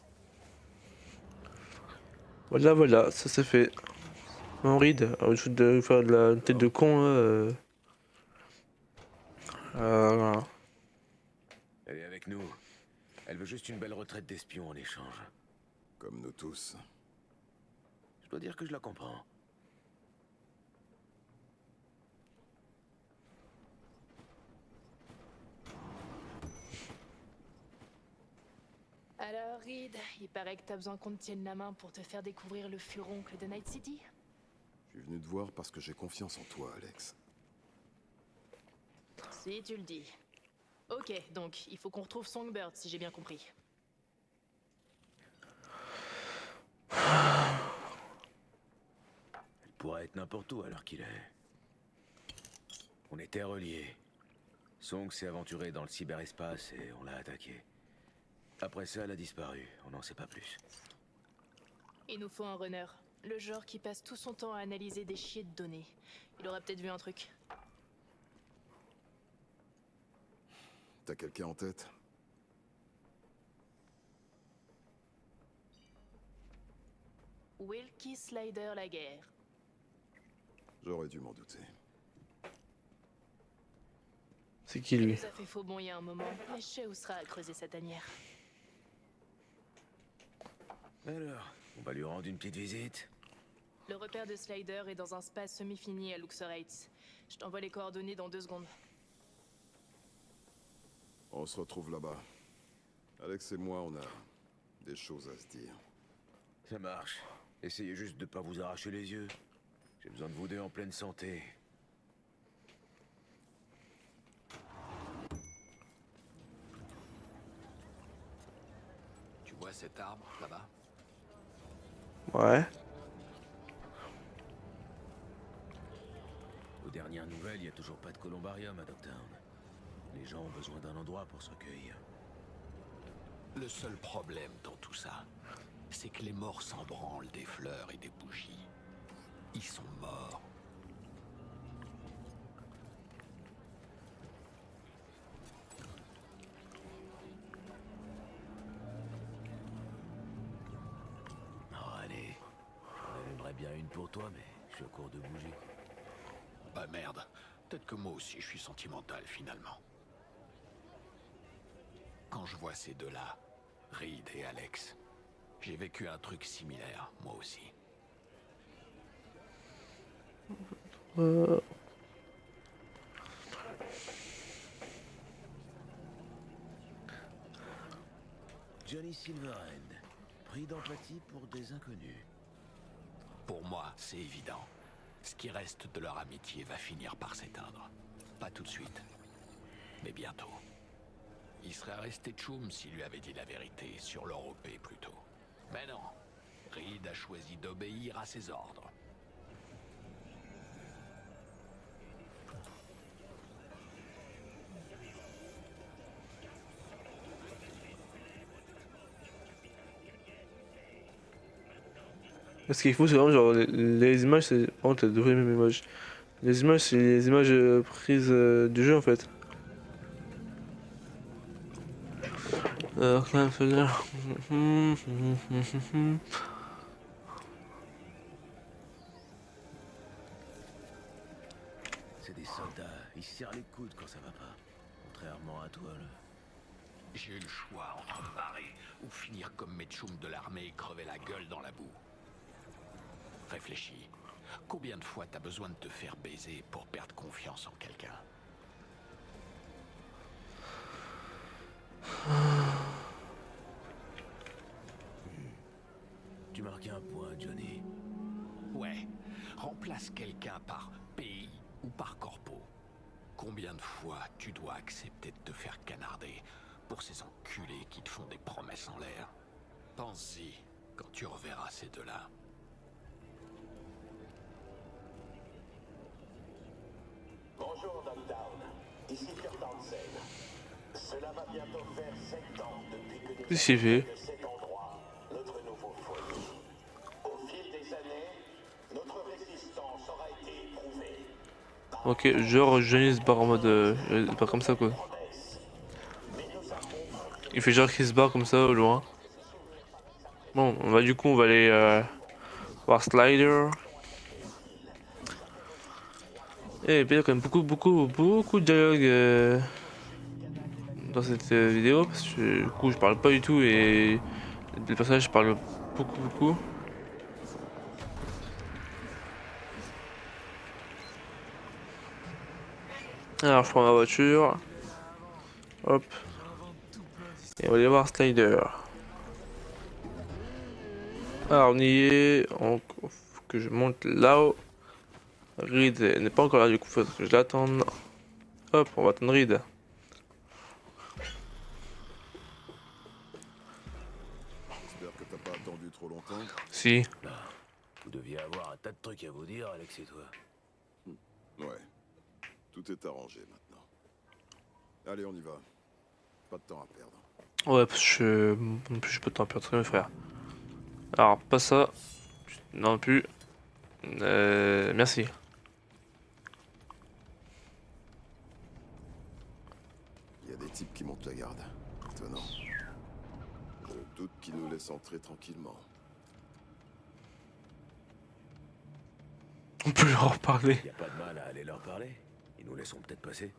Voilà, ça c'est fait. Non, Reed, je de faire de la tête de con là. Voilà. Elle est avec nous. Elle veut juste une belle retraite d'espion en échange. Comme nous tous. Je dois dire que je la comprends. Alors, Reed, il paraît que t'as besoin qu'on te tienne la main pour te faire découvrir le furoncle de Night City? Je suis venu te voir parce que j'ai confiance en toi, Alex. Si tu le dis. Ok, donc il faut qu'on retrouve Songbird, si j'ai bien compris. Elle pourrait être n'importe où à l'heure qu'il est. On était reliés. Song s'est aventuré dans le cyberespace et on l'a attaqué. Après ça, elle a disparu. On n'en sait pas plus. Il nous faut un runner. Le genre qui passe tout son temps à analyser des chiers de données. Il aura peut-être vu un truc. T'as quelqu'un en tête? Wilkie Slider Laguerre. J'aurais dû m'en douter. C'est qui Il lui? nous a fait faux bon il y a un moment, mais je sais où sera à creuser sa tanière. Alors, on va lui rendre une petite visite. Le repère de Slider est dans un spa semi-fini à Luxor Heights. Je t'envoie les coordonnées dans 2 secondes. On se retrouve là-bas. Alex et moi, on a des choses à se dire. Ça marche. Essayez juste de pas vous arracher les yeux. J'ai besoin de vous deux en pleine santé. Tu vois cet arbre là-bas? Ouais. Aux dernières nouvelles, il n'y a toujours pas de columbarium à Dogtown. Les gens ont besoin d'un endroit pour se recueillir. Le seul problème dans tout ça, c'est que les morts s'en branlent des fleurs et des bougies. Ils sont morts. Oh, allez. J'en aimerais bien une pour toi, mais je suis au court de bougies. Bah merde, peut-être que moi aussi je suis sentimental finalement. Quand je vois ces deux-là, Reed et Alex, j'ai vécu un truc similaire, moi aussi. Johnny Silverhand, pris d'empathie pour des inconnus. Pour moi, c'est évident. Ce qui reste de leur amitié va finir par s'éteindre. Pas tout de suite, mais bientôt. Il serait resté Chum s'il lui avait dit la vérité, sur l'Europée plutôt. Mais non, Reed a choisi d'obéir à ses ordres. Ce qui est fou, c'est vraiment genre les images, c'est. Par contre, t'as doublé mes images. Les images, c'est les images prises du jeu en fait. Clan Soldier. C'est des soldats, ils se serrent les coudes quand ça va pas. Contrairement à toi, là. J'ai eu le choix entre me barrer ou finir comme mes Chums de l'armée et crever la gueule dans la boue. Réfléchis. Combien de fois t'as besoin de te faire baiser pour perdre confiance en quelqu'un? Tu marques un point, Johnny. Ouais. Remplace quelqu'un par pays ou par corpo. Combien de fois tu dois accepter de te faire canarder pour ces enculés qui te font des promesses en l'air? Pense-y quand tu reverras ces deux-là. Bonjour, Dogtown. Ici Kurt Hansen. Cela va bientôt faire 7 ans depuis que nous Qu'est-ce qu'il fait? de cet endroit, notre nouveau foyer. Au fil des années, notre résistance aura été éprouvée. Ok, genre Johnny se barre en mode. Pas comme ça quoi. Il fait genre qu'il se barre comme ça au loin. Bon, du coup, on va aller voir Slider. Et puis il y a quand même beaucoup de dialogue dans cette vidéo parce que du coup je parle pas du tout et les personnages parlent beaucoup. Alors je prends ma voiture, hop, et on va aller voir Slider. Alors on y est, faut que je monte là-haut. Reed n'est pas encore là, du coup faut que je l'attende. Hop, on va attendre Reed. J'espère que t'as pas attendu trop longtemps. Si. Vous deviez avoir un tas de trucs à vous dire, Alex et toi. Ouais. Tout est arrangé maintenant. Allez, on y va. Pas de temps à perdre. Ouais, parce que non plus je peux t'en perdre, mes frères. Alors, pas ça. Non plus. Merci. Il y a des types qui montent la garde. Étonnant. Je doute qu'ils nous laissent entrer tranquillement. On peut leur reparler. Y a pas de mal à aller leur parler. Ils nous laisseront peut-être passer.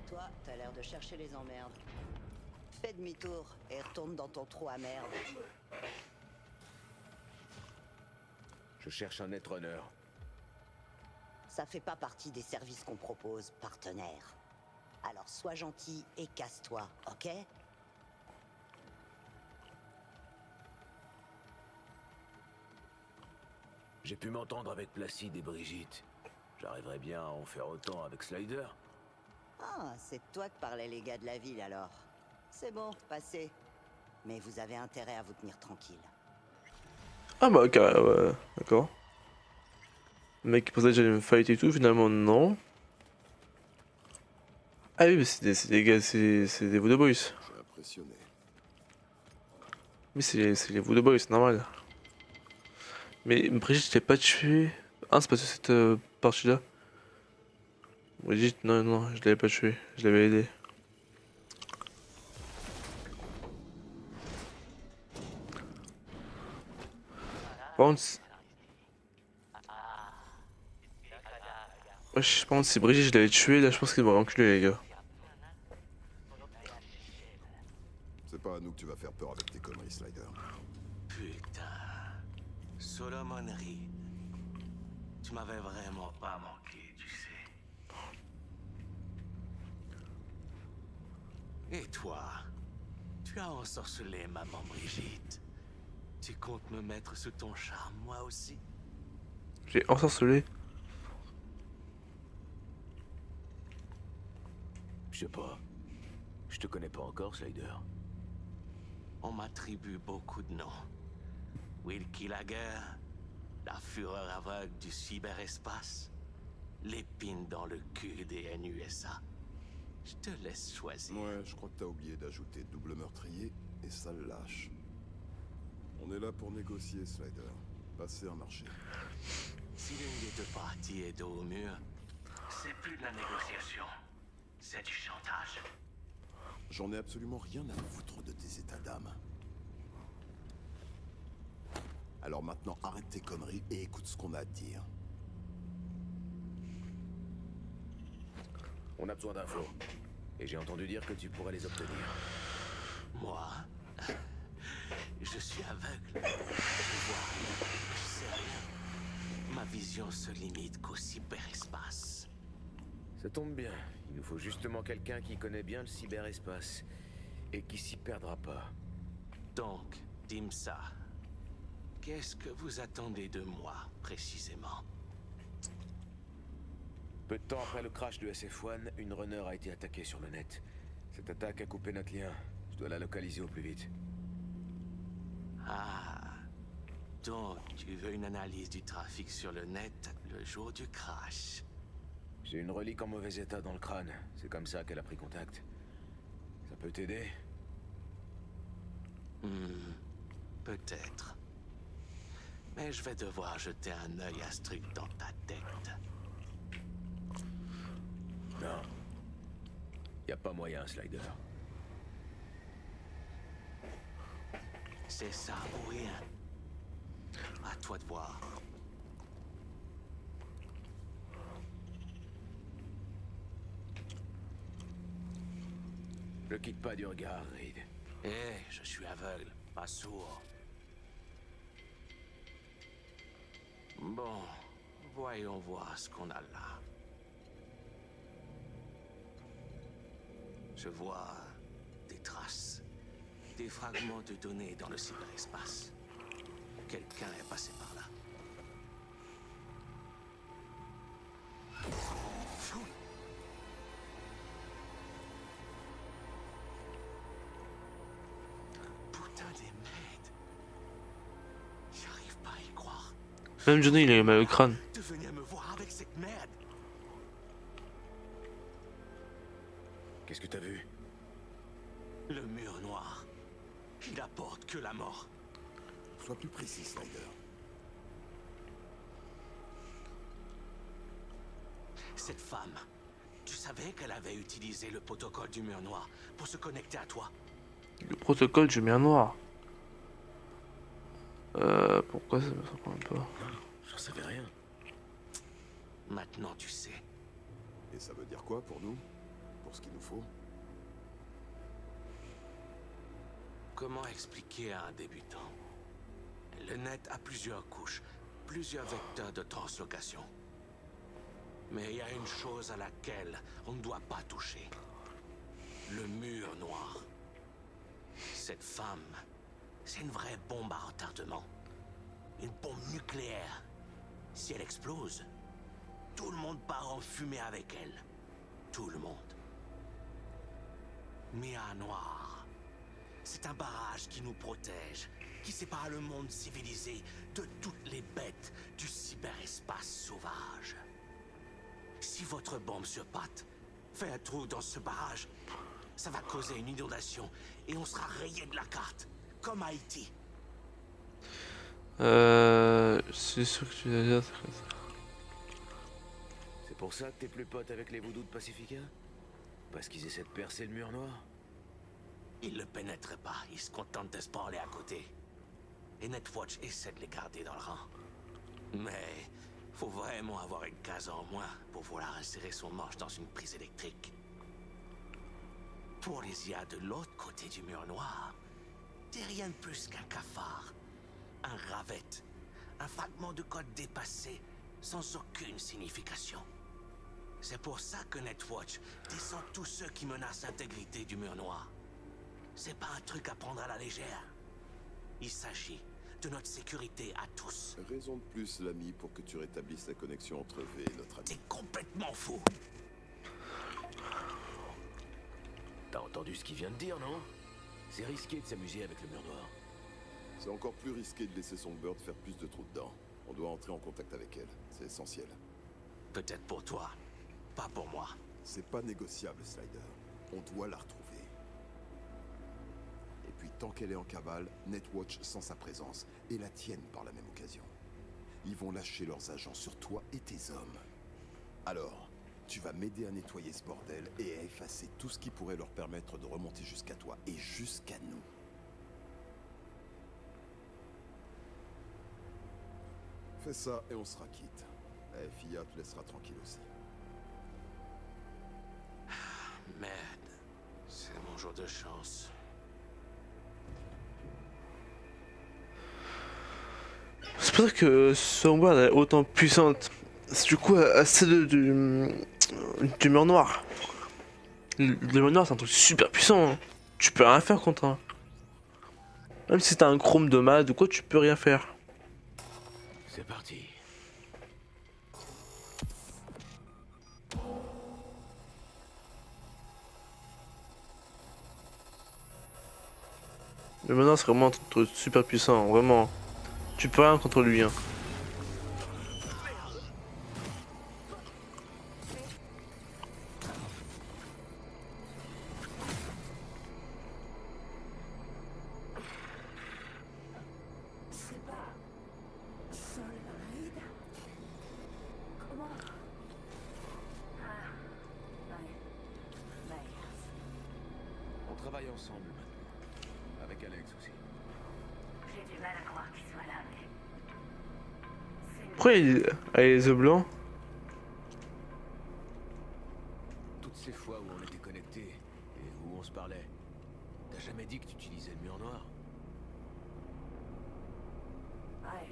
Toi, t'as l'air de chercher les emmerdes. Fais demi-tour et retourne dans ton trou à merde. Je cherche un netrunner. Ça fait pas partie des services qu'on propose, partenaire. Alors sois gentil et casse-toi, ok? J'ai pu m'entendre avec Placide et Brigitte. J'arriverais bien à en faire autant avec Slider. Ah, c'est de toi que parlaient les gars de la ville alors. C'est bon, passez. Mais vous avez intérêt à vous tenir tranquille. Ah bah ok, ouais, d'accord. Le mec qui pensait que j'allais me fight et tout, finalement non. Ah oui, mais c'est des gars, c'est des Voodoo Boys. Je suis impressionné. Mais c'est les Voodoo Boys, c'est normal. Mais Brigitte, je l'ai pas tué. Ah, c'est pas sur cette partie-là. Brigitte, non, je l'avais pas tué. Je l'avais aidé. Par contre, wesh, par contre, si Brigitte, je l'avais tué, là, je pense qu'il m'aurait enculé, les gars. C'est pas à nous que tu vas faire peur avec tes conneries, Slider. Putain. Solomon Reed. Tu m'avais vraiment pas manqué, tu sais. Et toi? Tu as ensorcelé maman Brigitte. Tu comptes me mettre sous ton charme, moi aussi? J'ai ensorcelé. Je sais pas. Je te connais pas encore, Slider. On m'attribue beaucoup de noms. Wilkie Laguerre, la fureur aveugle du cyberespace, l'épine dans le cul des NUSA. Je te laisse choisir. Ouais, je crois que t'as oublié d'ajouter double meurtrier et sale lâche. On est là pour négocier, Slider. Passer un marché. Si l'une des deux parties est dos au mur, c'est plus de la négociation. C'est du chantage. J'en ai absolument rien à foutre de tes états d'âme. Alors maintenant, arrête tes conneries et écoute ce qu'on a à te dire. On a besoin d'infos. Et j'ai entendu dire que tu pourrais les obtenir. Moi? Je suis aveugle. Je vois rien. Je sais rien. Ma vision se limite qu'au cyberespace. Ça tombe bien. Il nous faut justement quelqu'un qui connaît bien le cyberespace. Et qui s'y perdra pas. Donc, dis-moi ça. Qu'est-ce que vous attendez de moi, précisément? Peu de temps après le crash de SF1, une runner a été attaquée sur le net. Cette attaque a coupé notre lien. Je dois la localiser au plus vite. Ah. Donc, tu veux une analyse du trafic sur le net le jour du crash? J'ai une relique en mauvais état dans le crâne. C'est comme ça qu'elle a pris contact. Ça peut t'aider? Peut-être. Mais je vais devoir jeter un œil à ce truc dans ta tête. Non. Y a pas moyen, Slider. C'est ça ou rien. À toi de voir. Je quitte pas du regard, Reed. Je suis aveugle, pas sourd. Bon, voyons voir ce qu'on a là. Je vois des traces, des fragments de données dans le cyberespace. Quelqu'un est passé par là. Putain des merdes. J'arrive pas à y croire. Même Johnny, il a mal au crâne. De venir me voir avec cette merde. Qu'est-ce que t'as vu? Le mur noir. Il n'apporte que la mort. Sois plus précis, Slider. Cette femme, tu savais qu'elle avait utilisé le protocole du mur noir pour se connecter à toi? Le protocole du mur noir. Pourquoi ça me surprend pas? J'en savais rien. Maintenant tu sais. Et ça veut dire quoi pour nous? Pour ce qu'il nous faut? Comment expliquer à un débutant? Le net a plusieurs couches, plusieurs vecteurs de translocation. Mais il y a une chose à laquelle on ne doit pas toucher. Le mur noir. Cette femme, c'est une vraie bombe à retardement. Une bombe nucléaire. Si elle explose, tout le monde part en fumée avec elle. Tout le monde. Mia Noir. C'est un barrage qui nous protège, qui sépare le monde civilisé de toutes les bêtes du cyberespace sauvage. Si votre bombe sur patte fait un trou dans ce barrage, ça va causer une inondation et on sera rayé de la carte, comme Haïti. C'est sûr que tu vas dire ça. C'est pour ça que t'es plus pote avec les voodoos de Pacifica? Parce qu'ils essaient de percer le mur noir? Ils le pénètrent pas, ils se contentent de se parler à côté. Et Netwatch essaie de les garder dans le rang. Mais faut vraiment avoir une case en moins pour vouloir insérer son manche dans une prise électrique. Pour les IA de l'autre côté du mur noir, t'es rien de plus qu'un cafard, un ravette, un fragment de code dépassé sans aucune signification. C'est pour ça que Netwatch descend tous ceux qui menacent l'intégrité du mur noir. C'est pas un truc à prendre à la légère. Il s'agit de notre sécurité à tous. Raison de plus, l'ami, pour que tu rétablisses la connexion entre V et notre ami. C'est complètement faux. T'as entendu ce qu'il vient de dire, non? C'est risqué de s'amuser avec le mur noir. C'est encore plus risqué de laisser Songbird faire plus de trous dedans. On doit entrer en contact avec elle. C'est essentiel. Peut-être pour toi, pas pour moi. C'est pas négociable, Slider. On doit la retrouver. Et puis, tant qu'elle est en cavale, Netwatch sent sa présence, et la tienne par la même occasion. Ils vont lâcher leurs agents sur toi et tes hommes. Alors, tu vas m'aider à nettoyer ce bordel et à effacer tout ce qui pourrait leur permettre de remonter jusqu'à toi et jusqu'à nous. Fais ça et on sera quitte. La FIA te laissera tranquille aussi. Merde. C'est mon jour de chance. C'est pour ça que Songbird est autant puissante. C'est du coup assez du mur noir. Le mur noir c'est un truc super puissant. Hein. Tu peux rien faire contre un. Même si t'as un chrome de malade ou quoi, tu peux rien faire. C'est parti. Le mur noir c'est vraiment un truc super puissant, vraiment. Tu peux rien contre lui. Hein. On travaille ensemble maintenant. Avec Alex aussi. J'ai du mal à croire qu'il soit là, mais... Pourquoi il a les yeux blancs? Toutes ces fois où on était connectés et où on se parlait, t'as jamais dit que tu utilisais le mur noir? Ouais,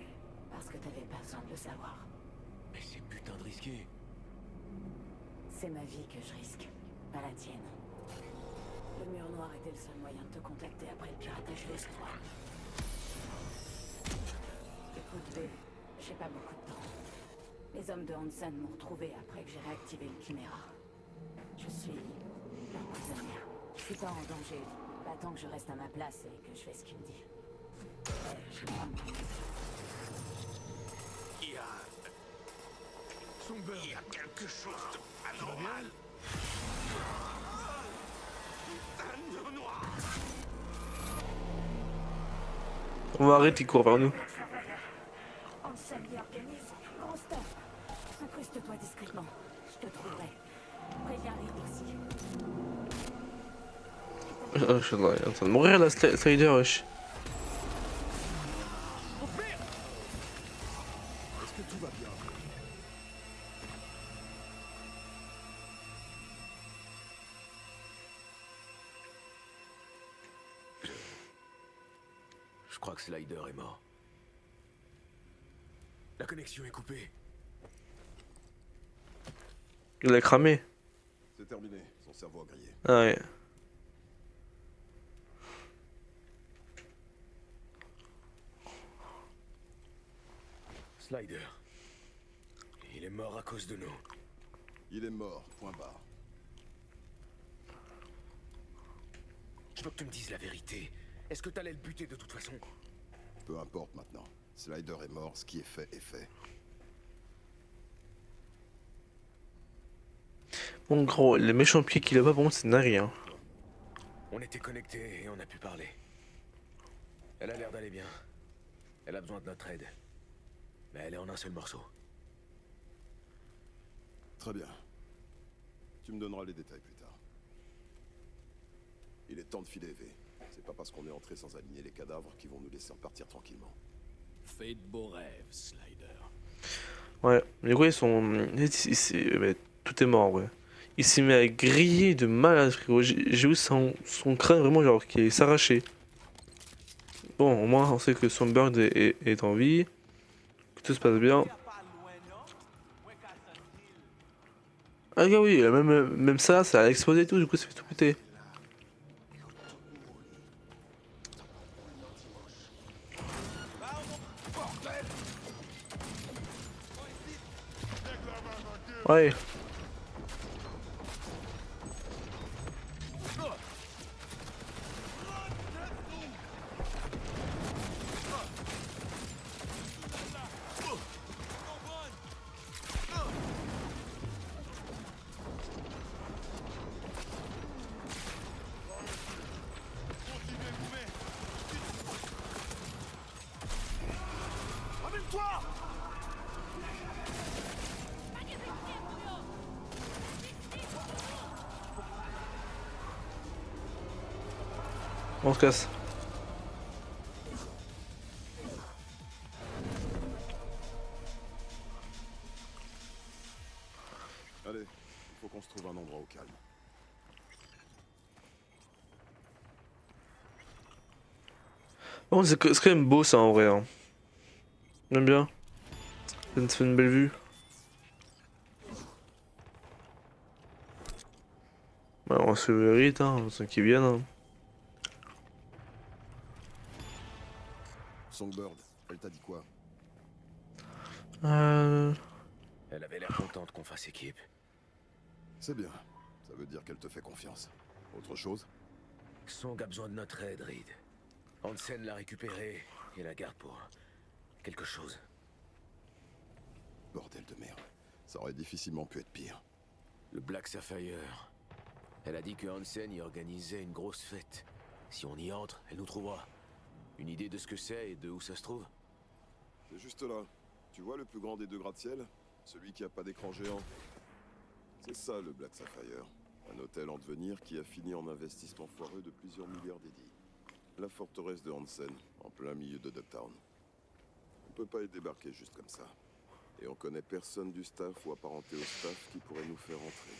parce que t'avais pas besoin de le savoir. Mais c'est putain de risqué. C'est ma vie que je risque, pas la tienne. Le mur noir était le seul moyen de te contacter après le piratage de S3. Écoute, V, j'ai pas beaucoup de temps. Les hommes de Hansen m'ont retrouvé après que j'ai réactivé le Chimera. Je suis leur prisonnière. Je suis pas en danger. Pas tant que je reste à ma place et que je fais ce qu'il me dit. J'ai pas de temps. Il y a quelque chose d'anormal. On va arrêter, il court vers nous. Hansen y organise. Gros stuff. Incruste-toi discrètement. Je te trouverai. Préviens Reed aussi. Je suis en train de mourir là, Slider, wesh. Est-ce que tout va bien? Je crois que Slider est mort. La connexion est coupée. Il l'a cramé. C'est terminé, son cerveau a grillé. Ah ouais. Slider. Il est mort à cause de nous. Il est mort, point barre. Je veux que tu me dises la vérité. Est-ce que t'allais le buter de toute façon? Peu importe maintenant. Slider est mort, ce qui est fait est fait. Bon gros, les méchants pieds qu'il a pas, bon c'est nari hein. On était connectés et on a pu parler. Elle a l'air d'aller bien. Elle a besoin de notre aide. Mais elle est en un seul morceau. Très bien. Tu me donneras les détails plus tard. Il est temps de filer, V. C'est pas parce qu'on est entré sans aligner les cadavres qu'ils vont nous laisser repartir tranquillement. Fais de beaux rêves, Slider. Ouais, mais gros ils sont... mais tout est mort ouais. Il s'est mis à griller de malade frérot. J'ai vu son crâne vraiment genre qui s'arrachait. Bon au moins on sait que Songbird est en vie. Que tout se passe bien. Ah oui, même ça a explosé et tout, du coup ça fait tout péter. Ouais. On se casse. Allez, il faut qu'on se trouve un endroit au calme. Bon, c'est quand même beau ça en vrai. Hein. J'aime bien. Ça fait une belle vue. Bah, on se mérite, hein, ceux qui viennent. Hein. Songbird, elle t'a dit quoi? Elle avait l'air contente qu'on fasse équipe. C'est bien. Ça veut dire qu'elle te fait confiance. Autre chose? Song a besoin de notre aide, Reed. Hansen l'a récupérée et la garde pour quelque chose. Bordel de merde. Ça aurait difficilement pu être pire. Le Black Sapphire. Elle a dit que Hansen y organisait une grosse fête. Si on y entre, elle nous trouvera. Une idée de ce que c'est et de où ça se trouve? C'est juste là. Tu vois le plus grand des deux gratte-ciel? Celui qui a pas d'écran géant. C'est ça le Black Sapphire. Un hôtel en devenir qui a fini en investissement foireux de plusieurs milliards d'édits. La forteresse de Hansen, en plein milieu de Ducktown. On peut pas y débarquer juste comme ça. Et on connaît personne du staff ou apparenté au staff qui pourrait nous faire entrer.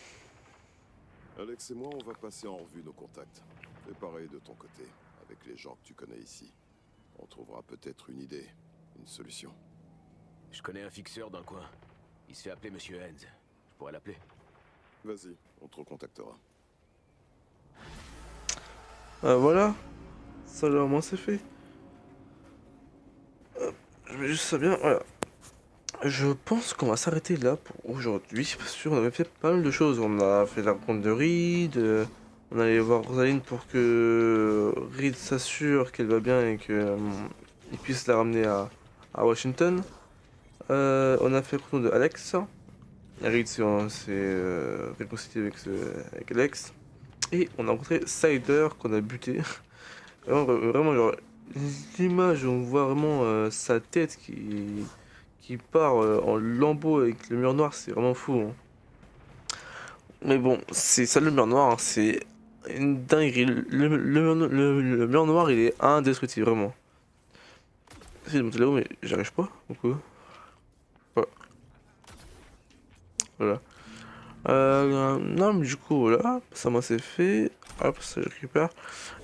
Alex et moi, on va passer en revue nos contacts. Fais pareil de ton côté, avec les gens que tu connais ici. On trouvera peut-être une idée, une solution. Je connais un fixeur dans le coin. Il se fait appeler Monsieur Hens. Je pourrais l'appeler. Vas-y, on te recontactera. Voilà. Ça là au moins c'est fait. Hop, je mets juste ça bien, voilà. Je pense qu'on va s'arrêter là pour aujourd'hui, parce qu'on avait fait pas mal de choses. On a fait la rencontre de Reed, on allait voir Rosaline pour que Reed s'assure qu'elle va bien et que il puisse la ramener à Washington. On a fait le rencontre de Alex. Reed s'est réconcilié avec Alex. Et on a rencontré Cider qu'on a buté. Vraiment genre l'image où on voit vraiment sa tête qui part en lambeaux avec le mur noir, c'est vraiment fou. Hein. Mais bon, c'est ça le mur noir, hein, c'est une dinguerie. Le mur noir, il est indestructible, vraiment. J'essaie de monter là-haut, mais j'arrive pas. Pourquoi? Voilà. Non, mais du coup, voilà, ça moi c'est fait. Hop, ça je récupère.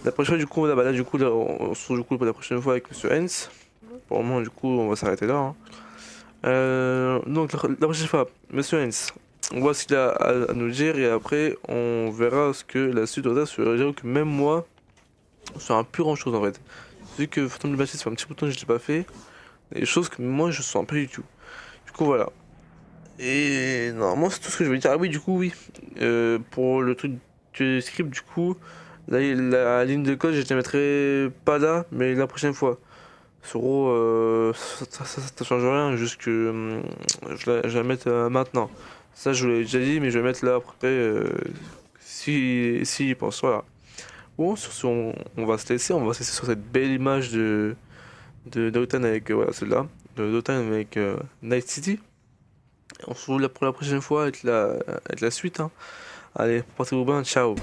La prochaine fois, du coup, là, du coup, là, on se retrouve du coup pour la prochaine fois avec Monsieur Hens. Pour le moment, du coup, on va s'arrêter là. Hein. Donc, la prochaine fois, Monsieur Hens, on voit ce qu'il a à nous dire et après, on verra ce que la suite de ça. J'avoue que même moi, ça un plus grand chose en fait. Vu que Phantom Liberty, ça fait un petit bout de temps que je l'ai pas fait. Il y a des choses que moi, je sens pas du tout. Du coup, voilà. Et normalement c'est tout ce que je veux dire. Ah oui du coup oui. Pour le truc du script du coup, la ligne de code je la mettrai pas là mais la prochaine fois. Sur gros ça change rien, juste que je vais la mettre maintenant. Ça je vous l'ai déjà dit mais je vais mettre là après si il pense voilà. Bon sur ce on va se laisser sur cette belle image de Dotan avec voilà celle-là. De Dotan avec Night City. On se retrouve pour la prochaine fois avec la suite. Hein. Allez, portez-vous bien, ciao.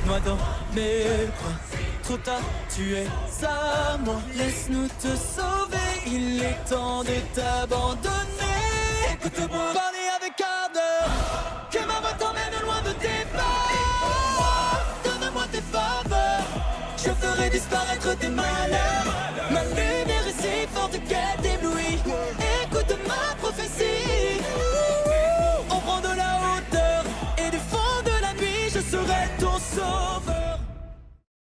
Noie dans mes bras, trop tard, tu es à moi. Laisse-nous te sauver, il est temps de t'abandonner. Écoute-moi, parler avec ardeur, que ma voix t'emmène loin de tes pas. Donne-moi tes faveurs, je ferai disparaître tes malheurs.